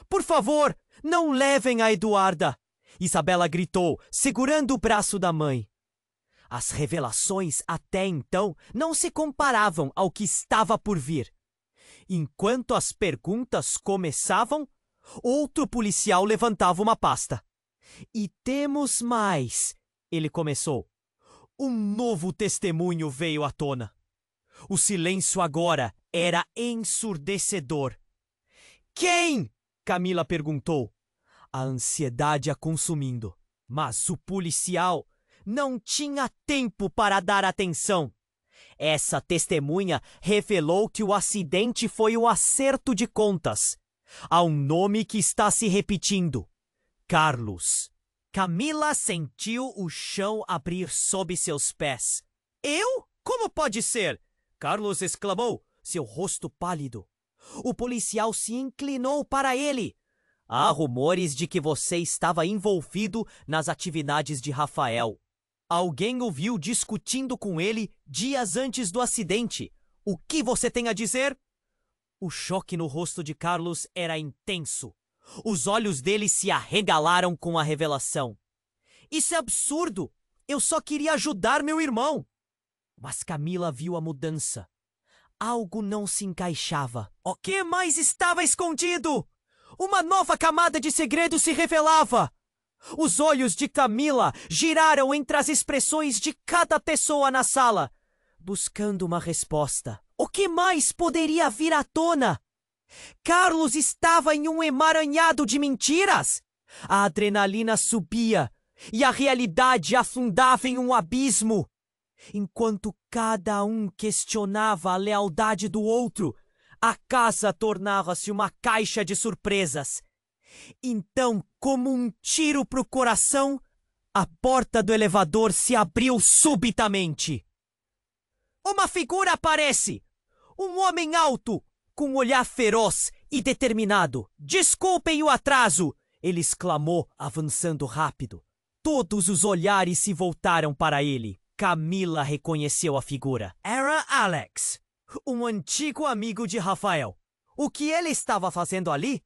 Por favor, não levem a Eduarda! Isabela gritou, segurando o braço da mãe. As revelações até então não se comparavam ao que estava por vir. Enquanto as perguntas começavam, outro policial levantava uma pasta. E temos mais, ele começou. Um novo testemunho veio à tona. O silêncio agora era ensurdecedor. Quem? Camila perguntou, a ansiedade a consumindo. Mas o policial não tinha tempo para dar atenção. Essa testemunha revelou que o acidente foi um acerto de contas. Há um nome que está se repetindo. Carlos. Camila sentiu o chão abrir sob seus pés. Eu? Como pode ser? Carlos exclamou, seu rosto pálido. O policial se inclinou para ele. Há rumores de que você estava envolvido nas atividades de Rafael. Alguém o viu discutindo com ele dias antes do acidente. O que você tem a dizer? O choque no rosto de Carlos era intenso. Os olhos dele se arregalaram com a revelação. Isso é absurdo! Eu só queria ajudar meu irmão! Mas Camila viu a mudança. Algo não se encaixava. O que mais estava escondido? Uma nova camada de segredo se revelava. Os olhos de Camila giraram entre as expressões de cada pessoa na sala, buscando uma resposta. O que mais poderia vir à tona? Carlos estava em um emaranhado de mentiras. A adrenalina subia e a realidade afundava em um abismo. Enquanto cada um questionava a lealdade do outro, a casa tornava-se uma caixa de surpresas. Então, como um tiro pro coração, a porta do elevador se abriu subitamente. Uma figura aparece! Um homem alto, com um olhar feroz e determinado. Desculpem o atraso! Ele exclamou, avançando rápido. Todos os olhares se voltaram para ele. Camila reconheceu a figura. Era Alex, um antigo amigo de Rafael. O que ele estava fazendo ali?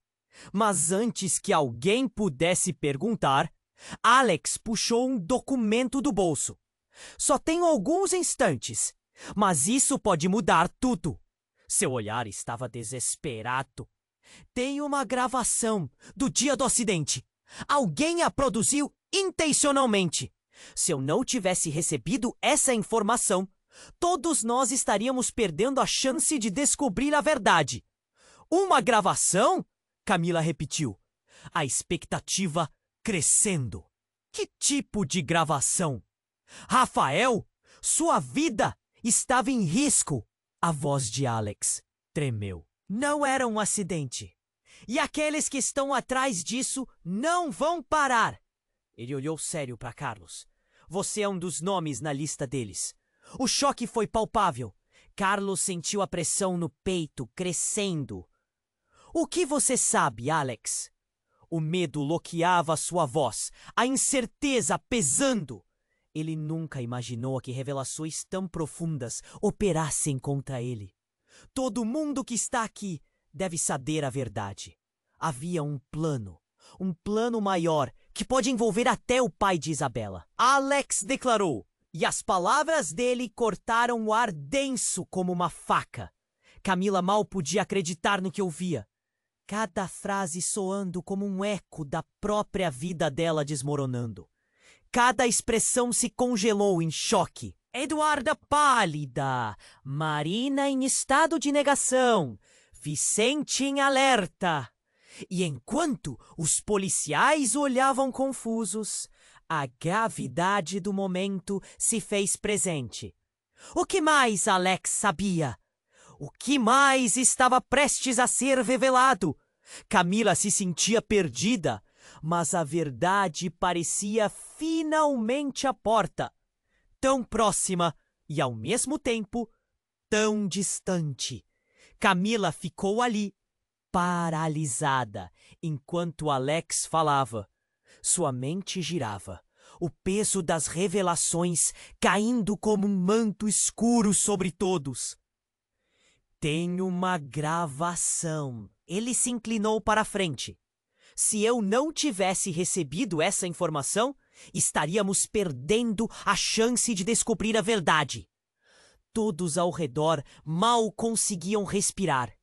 Mas antes que alguém pudesse perguntar, Alex puxou um documento do bolso. Só tenho alguns instantes, mas isso pode mudar tudo. Seu olhar estava desesperado. Tem uma gravação do dia do acidente. Alguém a produziu intencionalmente. Se eu não tivesse recebido essa informação, todos nós estaríamos perdendo a chance de descobrir a verdade. Uma gravação? Camila repetiu, a expectativa crescendo. Que tipo de gravação? Rafael, sua vida estava em risco. A voz de Alex tremeu. Não era um acidente. E aqueles que estão atrás disso não vão parar. Ele olhou sério para Carlos. Você é um dos nomes na lista deles. O choque foi palpável. Carlos sentiu a pressão no peito crescendo. O que você sabe, Alex? O medo loqueava sua voz, a incerteza pesando. Ele nunca imaginou que revelações tão profundas operassem contra ele. Todo mundo que está aqui deve saber a verdade. Havia um plano maior que pode envolver até o pai de Isabela. Alex declarou, e as palavras dele cortaram o ar denso como uma faca. Camila mal podia acreditar no que ouvia. Cada frase soando como um eco da própria vida dela desmoronando. Cada expressão se congelou em choque. Eduarda pálida, Marina em estado de negação, Vicente em alerta. E enquanto os policiais olhavam confusos, a gravidade do momento se fez presente. O que mais Alex sabia? O que mais estava prestes a ser revelado? Camila se sentia perdida, mas a verdade parecia finalmente à porta. Tão próxima e, ao mesmo tempo, tão distante. Camila ficou ali, paralisada, enquanto Alex falava. Sua mente girava, o peso das revelações caindo como um manto escuro sobre todos. Tem uma gravação. Ele se inclinou para a frente. Se eu não tivesse recebido essa informação, estaríamos perdendo a chance de descobrir a verdade. Todos ao redor mal conseguiam respirar.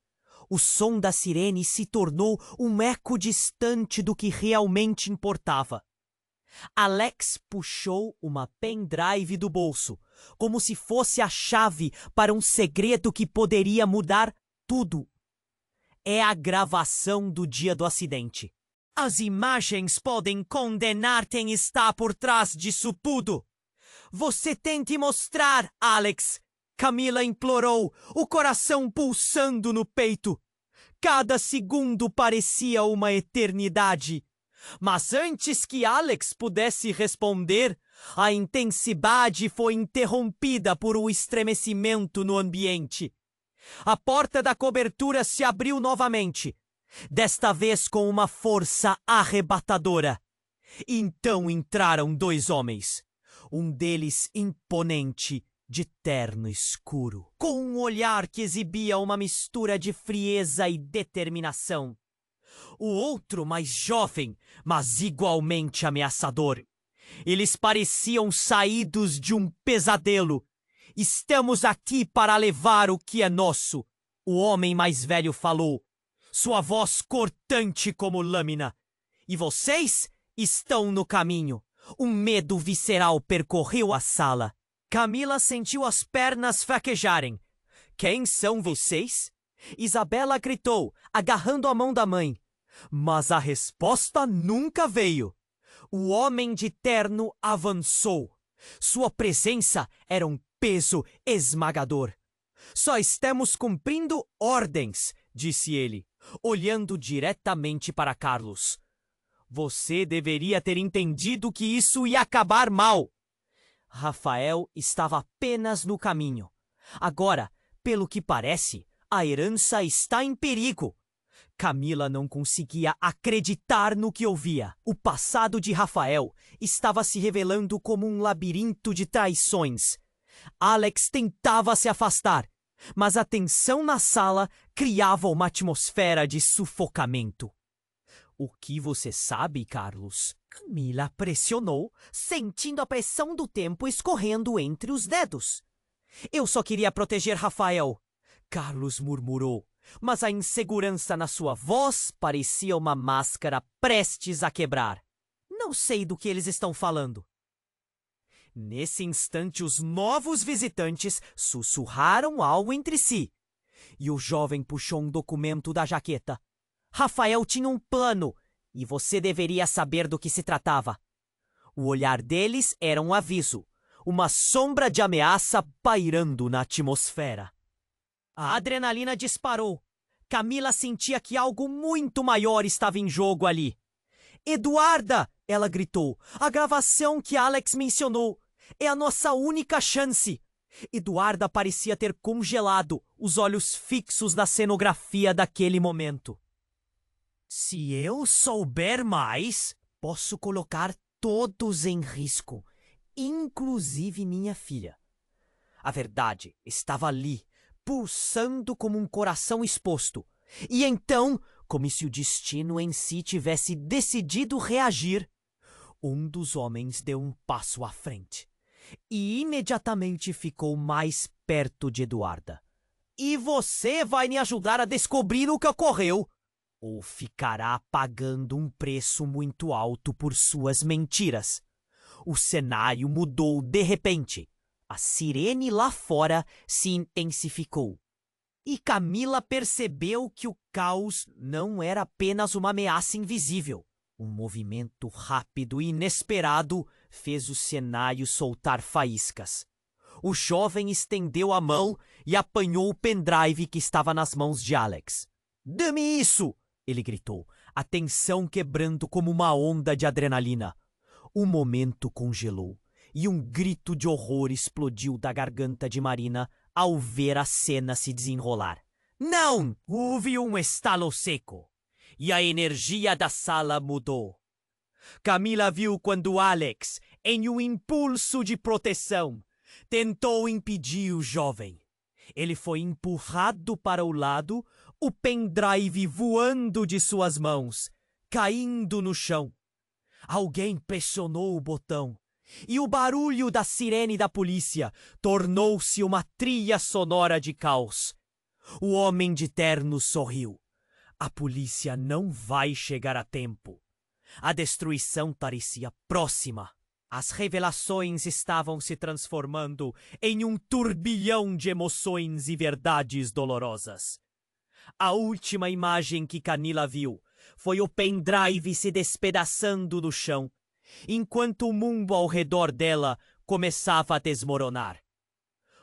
O som da sirene se tornou um eco distante do que realmente importava. Alex puxou uma pendrive do bolso, como se fosse a chave para um segredo que poderia mudar tudo. É a gravação do dia do acidente. As imagens podem condenar quem está por trás disso tudo. Você tem que mostrar, Alex. Camila implorou, o coração pulsando no peito. Cada segundo parecia uma eternidade. Mas antes que Alex pudesse responder, a intensidade foi interrompida por um estremecimento no ambiente. A porta da cobertura se abriu novamente, desta vez com uma força arrebatadora. Então entraram dois homens, um deles imponente, de terno escuro, com um olhar que exibia uma mistura de frieza e determinação. O outro mais jovem, mas igualmente ameaçador. Eles pareciam saídos de um pesadelo. Estamos aqui para levar o que é nosso, o homem mais velho falou, sua voz cortante como lâmina. E vocês estão no caminho. Um medo visceral percorreu a sala. Camila sentiu as pernas fraquejarem. Quem são vocês? Isabela gritou, agarrando a mão da mãe. Mas a resposta nunca veio. O homem de terno avançou. Sua presença era um peso esmagador. Só estamos cumprindo ordens, disse ele, olhando diretamente para Carlos. Você deveria ter entendido que isso ia acabar mal. Rafael estava apenas no caminho. Agora, pelo que parece, a herança está em perigo. Camila não conseguia acreditar no que ouvia. O passado de Rafael estava se revelando como um labirinto de traições. Alex tentava se afastar, mas a tensão na sala criava uma atmosfera de sufocamento. O que você sabe, Carlos? Camila pressionou, sentindo a pressão do tempo escorrendo entre os dedos. Eu só queria proteger Rafael, Carlos murmurou, mas a insegurança na sua voz parecia uma máscara prestes a quebrar. Não sei do que eles estão falando. Nesse instante, os novos visitantes sussurraram algo entre si. E o jovem puxou um documento da jaqueta. Rafael tinha um plano, e você deveria saber do que se tratava. O olhar deles era um aviso, uma sombra de ameaça pairando na atmosfera. A adrenalina disparou. Camila sentia que algo muito maior estava em jogo ali. Eduarda! Ela gritou. A gravação que Alex mencionou. É a nossa única chance. Eduarda parecia ter congelado, os olhos fixos na cenografia daquele momento. Se eu souber mais, posso colocar todos em risco, inclusive minha filha. A verdade estava ali, pulsando como um coração exposto. E então, como se o destino em si tivesse decidido reagir, um dos homens deu um passo à frente e imediatamente ficou mais perto de Eduarda. E você vai me ajudar a descobrir o que ocorreu, ou ficará pagando um preço muito alto por suas mentiras. O cenário mudou de repente. A sirene lá fora se intensificou. E Camila percebeu que o caos não era apenas uma ameaça invisível. Um movimento rápido e inesperado fez o cenário soltar faíscas. O jovem estendeu a mão e apanhou o pendrive que estava nas mãos de Alex. "Dê-me isso!" ele gritou, a tensão quebrando como uma onda de adrenalina. O momento congelou e um grito de horror explodiu da garganta de Marina ao ver a cena se desenrolar. Não! Houve um estalo seco e a energia da sala mudou. Camila viu quando Alex, em um impulso de proteção, tentou impedir o jovem. Ele foi empurrado para o lado, o pendrive voando de suas mãos, caindo no chão. Alguém pressionou o botão e o barulho da sirene da polícia tornou-se uma trilha sonora de caos. O homem de terno sorriu. A polícia não vai chegar a tempo. A destruição parecia próxima. As revelações estavam se transformando em um turbilhão de emoções e verdades dolorosas. A última imagem que Camila viu foi o pendrive se despedaçando no chão, enquanto o mundo ao redor dela começava a desmoronar.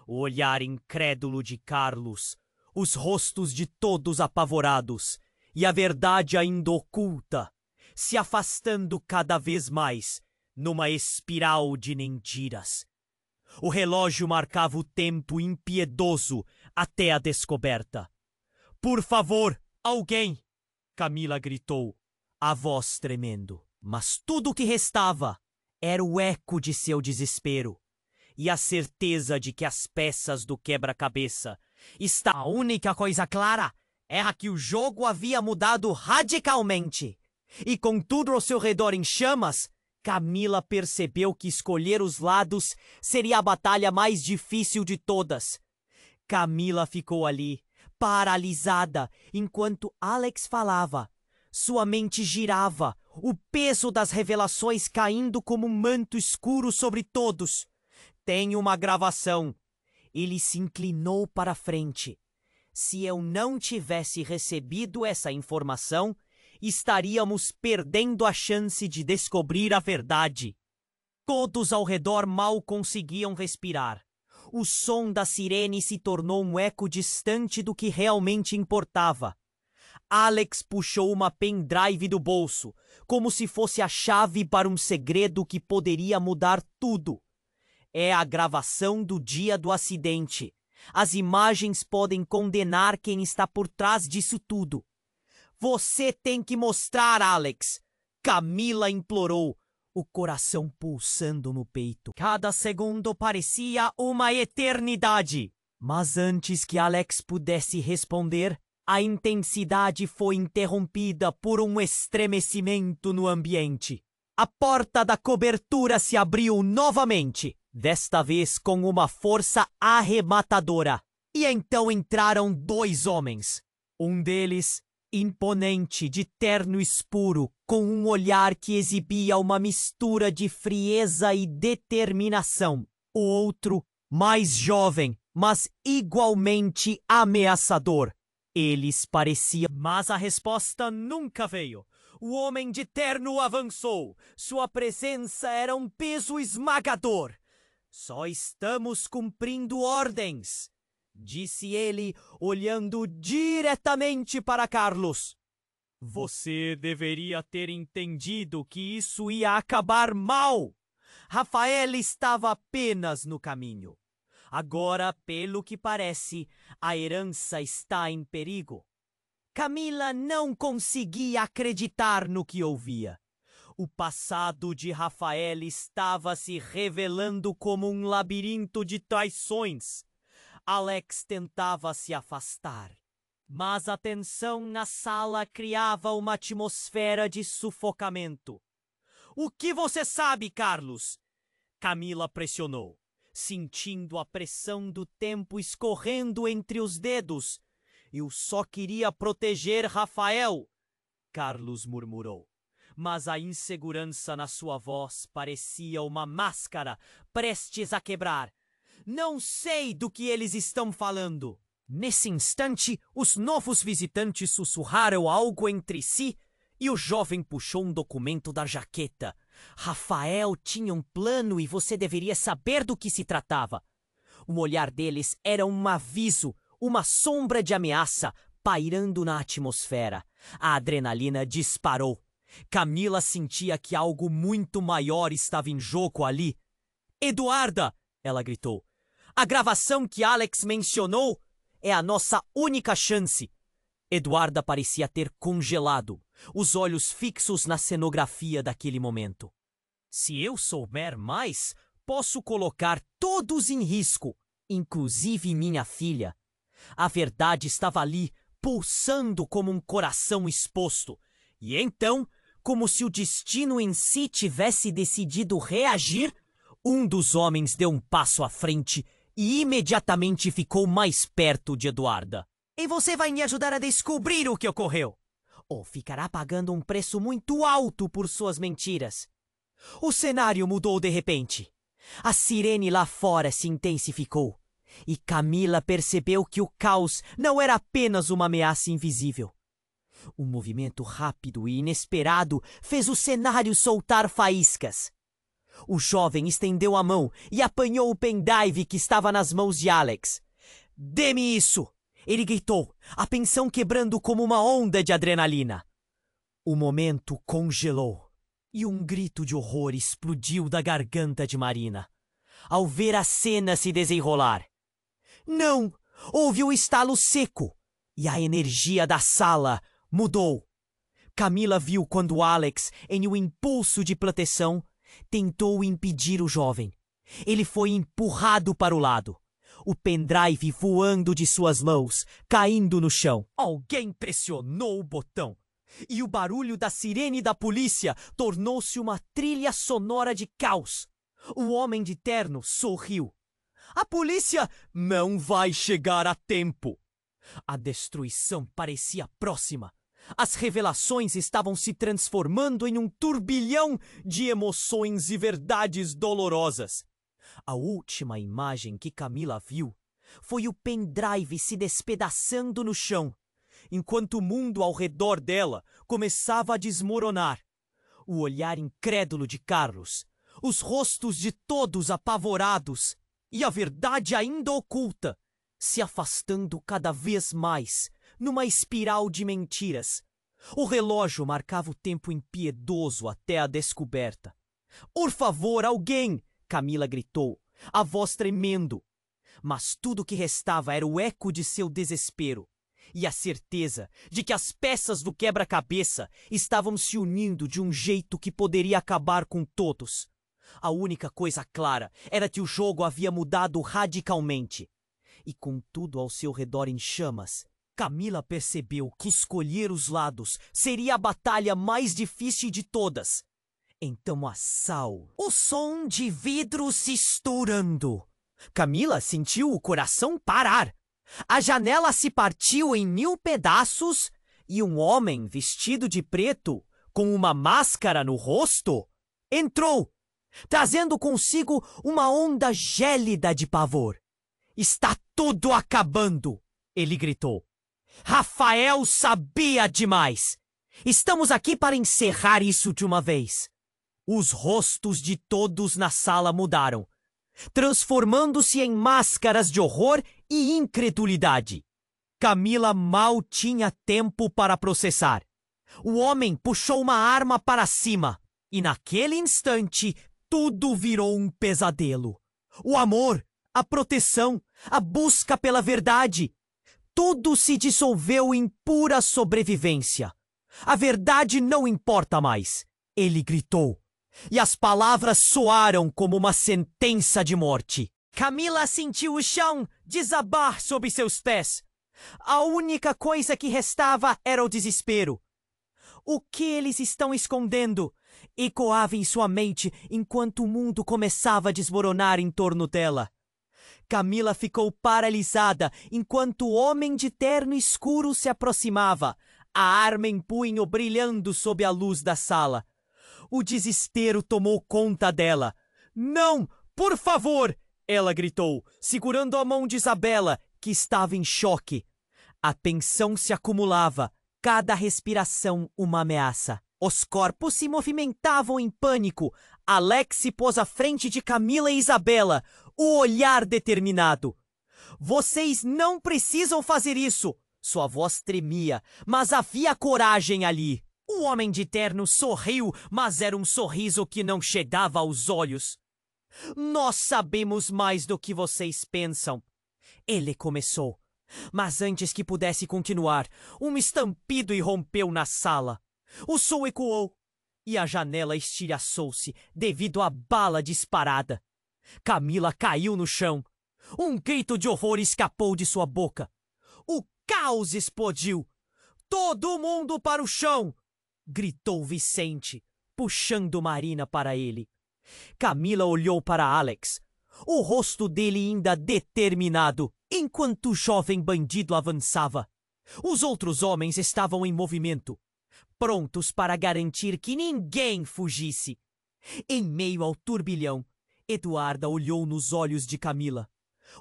O olhar incrédulo de Carlos, os rostos de todos apavorados e a verdade ainda oculta se afastando cada vez mais, numa espiral de mentiras. O relógio marcava o tempo impiedoso até a descoberta. "Por favor, alguém!" Camila gritou, a voz tremendo. Mas tudo o que restava era o eco de seu desespero e a certeza de que as peças do quebra-cabeça estavam. A única coisa clara era que o jogo havia mudado radicalmente. E com tudo ao seu redor em chamas, Camila percebeu que escolher os lados seria a batalha mais difícil de todas. Camila ficou ali, paralisada, enquanto Alex falava. Sua mente girava, o peso das revelações caindo como um manto escuro sobre todos. "Tem uma gravação." Ele se inclinou para a frente. "Se eu não tivesse recebido essa informação, estaríamos perdendo a chance de descobrir a verdade." Todos ao redor mal conseguiam respirar. O som da sirene se tornou um eco distante do que realmente importava. Alex puxou uma pendrive do bolso, como se fosse a chave para um segredo que poderia mudar tudo. É a gravação do dia do acidente. As imagens podem condenar quem está por trás disso tudo. "Você tem que mostrar, Alex!" Camila implorou, o coração pulsando no peito. Cada segundo parecia uma eternidade. Mas antes que Alex pudesse responder, a intensidade foi interrompida por um estremecimento no ambiente. A porta da cobertura se abriu novamente, desta vez com uma força arrebatadora. E então entraram 2 homens. Um deles, imponente, de terno escuro, com um olhar que exibia uma mistura de frieza e determinação. O outro, mais jovem, mas igualmente ameaçador. Eles pareciam... Mas a resposta nunca veio. O homem de terno avançou. Sua presença era um peso esmagador. "Só estamos cumprindo ordens", disse ele, olhando diretamente para Carlos. "Você deveria ter entendido que isso ia acabar mal." Rafael estava apenas no caminho. Agora, pelo que parece, a herança está em perigo. Camila não conseguia acreditar no que ouvia. O passado de Rafael estava se revelando como um labirinto de traições. Alex tentava se afastar, mas a tensão na sala criava uma atmosfera de sufocamento. "O que você sabe, Carlos?" Camila pressionou, sentindo a pressão do tempo escorrendo entre os dedos. "Eu só queria proteger Rafael", Carlos murmurou. Mas a insegurança na sua voz parecia uma máscara prestes a quebrar. "Não sei do que eles estão falando." Nesse instante, os novos visitantes sussurraram algo entre si e o jovem puxou um documento da jaqueta. "Rafael tinha um plano e você deveria saber do que se tratava." O olhar deles era um aviso, uma sombra de ameaça pairando na atmosfera. A adrenalina disparou. Camila sentia que algo muito maior estava em jogo ali. "Eduarda!" ela gritou. "A gravação que Alex mencionou é a nossa única chance." Eduarda parecia ter congelado, os olhos fixos na cenografia daquele momento. "Se eu souber mais, posso colocar todos em risco, inclusive minha filha." A verdade estava ali, pulsando como um coração exposto. E então, como se o destino em si tivesse decidido reagir, um dos homens deu um passo à frente e imediatamente ficou mais perto de Eduarda. "E você vai me ajudar a descobrir o que ocorreu? Ou ficará pagando um preço muito alto por suas mentiras?" O cenário mudou de repente. A sirene lá fora se intensificou. E Camila percebeu que o caos não era apenas uma ameaça invisível. Um movimento rápido e inesperado fez o cenário soltar faíscas. O jovem estendeu a mão e apanhou o pendrive que estava nas mãos de Alex. "Dê-me isso!" ele gritou, a tensão quebrando como uma onda de adrenalina. O momento congelou e um grito de horror explodiu da garganta de Marina ao ver a cena se desenrolar. Não! Houve um estalo seco e a energia da sala mudou. Camila viu quando Alex, em um impulso de proteção, tentou impedir o jovem. Ele foi empurrado para o lado. O pendrive voando de suas mãos, caindo no chão. Alguém pressionou o botão e o barulho da sirene da polícia tornou-se uma trilha sonora de caos. O homem de terno sorriu. A polícia não vai chegar a tempo. A destruição parecia próxima. As revelações estavam se transformando em um turbilhão de emoções e verdades dolorosas. A última imagem que Camila viu foi o pendrive se despedaçando no chão, enquanto o mundo ao redor dela começava a desmoronar. O olhar incrédulo de Carlos, os rostos de todos apavorados e a verdade ainda oculta, se afastando cada vez mais numa espiral de mentiras. O relógio marcava o tempo impiedoso até a descoberta. Por favor, alguém! Camila gritou, a voz tremendo. Mas tudo o que restava era o eco de seu desespero e a certeza de que as peças do quebra-cabeça estavam se unindo de um jeito que poderia acabar com todos. A única coisa clara era que o jogo havia mudado radicalmente. E com tudo ao seu redor em chamas, Camila percebeu que escolher os lados seria a batalha mais difícil de todas. Então assau, o som de vidros estourando. Camila sentiu o coração parar. A janela se partiu em 1000 pedaços e um homem vestido de preto, com uma máscara no rosto, entrou, trazendo consigo uma onda gélida de pavor. Está tudo acabando, ele gritou. Rafael sabia demais. Estamos aqui para encerrar isso de uma vez. Os rostos de todos na sala mudaram, transformando-se em máscaras de horror e incredulidade. Camila mal tinha tempo para processar. O homem puxou uma arma para cima e naquele instante tudo virou um pesadelo. O amor, a proteção, a busca pela verdade. Tudo se dissolveu em pura sobrevivência. A verdade não importa mais, ele gritou. E as palavras soaram como uma sentença de morte. Camila sentiu o chão desabar sob seus pés. A única coisa que restava era o desespero. O que eles estão escondendo? Ecoava em sua mente enquanto o mundo começava a desmoronar em torno dela. Camila ficou paralisada enquanto o homem de terno escuro se aproximava, a arma em punho brilhando sob a luz da sala. O desespero tomou conta dela. Não, por favor! Ela gritou, segurando a mão de Isabela, que estava em choque. A tensão se acumulava, cada respiração uma ameaça. Os corpos se movimentavam em pânico. Alex se pôs à frente de Camila e Isabela, o olhar determinado. Vocês não precisam fazer isso! Sua voz tremia, mas havia coragem ali. O homem de terno sorriu, mas era um sorriso que não chegava aos olhos. Nós sabemos mais do que vocês pensam. Ele começou. Mas antes que pudesse continuar, um estampido irrompeu na sala. O som ecoou e a janela estilhaçou-se devido à bala disparada. Camila caiu no chão. Um grito de horror escapou de sua boca. O caos explodiu. Todo mundo para o chão! Gritou Vicente, puxando Marina para ele. Camila olhou para Alex, o rosto dele ainda determinado, enquanto o jovem bandido avançava. Os outros homens estavam em movimento, prontos para garantir que ninguém fugisse. Em meio ao turbilhão, Eduarda olhou nos olhos de Camila,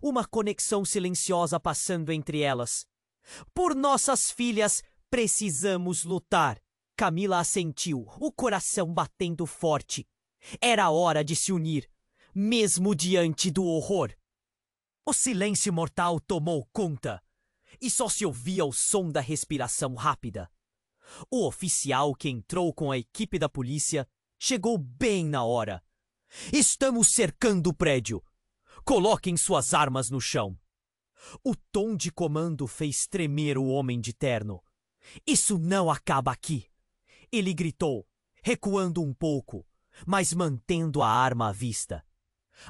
uma conexão silenciosa passando entre elas. Por nossas filhas, precisamos lutar. Camila assentiu, o coração batendo forte. Era hora de se unir, mesmo diante do horror. O silêncio mortal tomou conta, e só se ouvia o som da respiração rápida. O oficial que entrou com a equipe da polícia chegou bem na hora. Estamos cercando o prédio. Coloquem suas armas no chão. O tom de comando fez tremer o homem de terno. Isso não acaba aqui. Ele gritou, recuando um pouco, mas mantendo a arma à vista.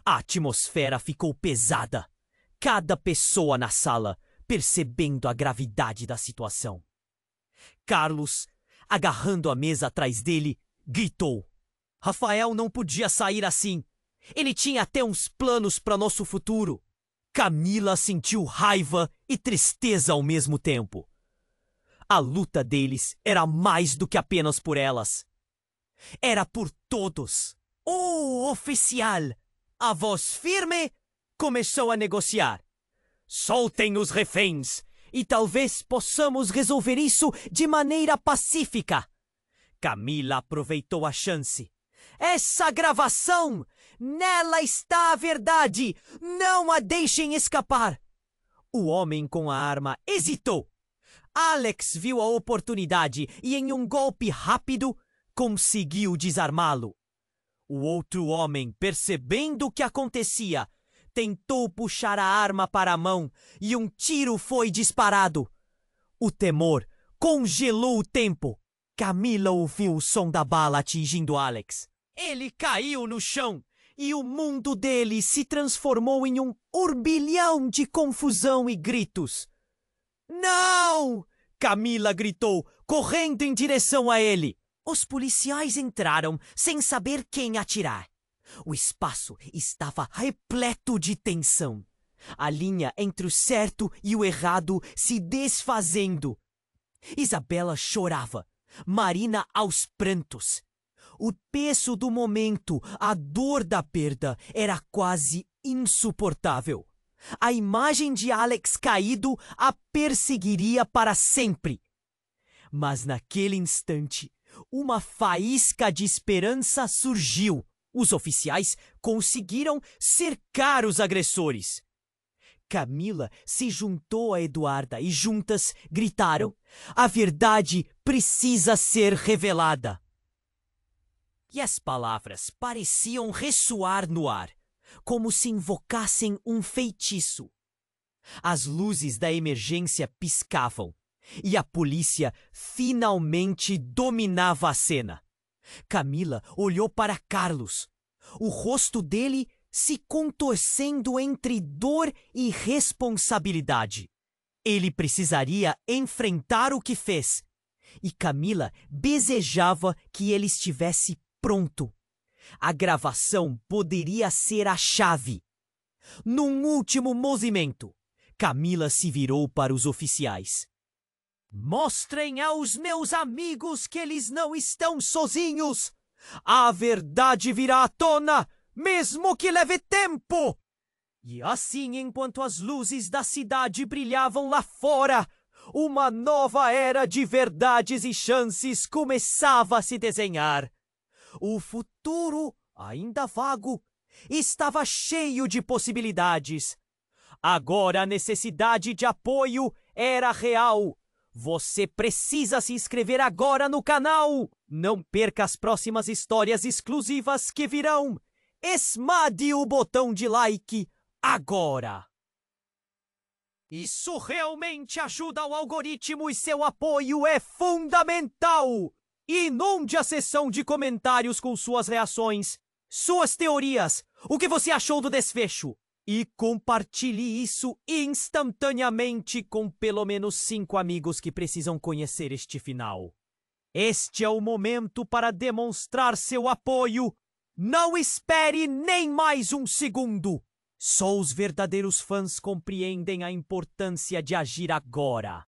A atmosfera ficou pesada. Cada pessoa na sala percebendo a gravidade da situação. Carlos, agarrando a mesa atrás dele, gritou. Rafael não podia sair assim. Ele tinha até uns planos para nosso futuro. Camila sentiu raiva e tristeza ao mesmo tempo. A luta deles era mais do que apenas por elas. Era por todos. O oficial, a voz firme, começou a negociar. Soltem os reféns e talvez possamos resolver isso de maneira pacífica. Camila aproveitou a chance. Essa gravação, nela está a verdade. Não a deixem escapar. O homem com a arma hesitou. Alex viu a oportunidade e, em um golpe rápido, conseguiu desarmá-lo. O outro homem, percebendo o que acontecia, tentou puxar a arma para a mão e um tiro foi disparado. O temor congelou o tempo. Camila ouviu o som da bala atingindo Alex. Ele caiu no chão e o mundo dele se transformou em um urbilhão de confusão e gritos. Não! Camila gritou, correndo em direção a ele. Os policiais entraram sem saber quem atirar. O espaço estava repleto de tensão. A linha entre o certo e o errado se desfazendo. Isabela chorava, Marina aos prantos. O peso do momento, a dor da perda, era quase insuportável. A imagem de Alex caído a perseguiria para sempre. Mas naquele instante, uma faísca de esperança surgiu. Os oficiais conseguiram cercar os agressores. Camila se juntou a Eduarda e juntas gritaram: a verdade precisa ser revelada. E as palavras pareciam ressoar no ar, como se invocassem um feitiço. As luzes da emergência piscavam e a polícia finalmente dominava a cena. Camila olhou para Carlos, o rosto dele se contorcendo entre dor e responsabilidade. Ele precisaria enfrentar o que fez, e Camila desejava que ele estivesse pronto. A gravação poderia ser a chave. Num último movimento, Camila se virou para os oficiais. Mostrem aos meus amigos que eles não estão sozinhos. A verdade virá à tona, mesmo que leve tempo. E assim, enquanto as luzes da cidade brilhavam lá fora, uma nova era de verdades e chances começava a se desenhar. O futuro, ainda vago, estava cheio de possibilidades. Agora a necessidade de apoio era real. Você precisa se inscrever agora no canal. Não perca as próximas histórias exclusivas que virão. Esmade o botão de like agora. Isso realmente ajuda o algoritmo e seu apoio é fundamental. Inunde a seção de comentários com suas reações, suas teorias, o que você achou do desfecho. E compartilhe isso instantaneamente com pelo menos 5 amigos que precisam conhecer este final. Este é o momento para demonstrar seu apoio. Não espere nem mais um segundo. Só os verdadeiros fãs compreendem a importância de agir agora.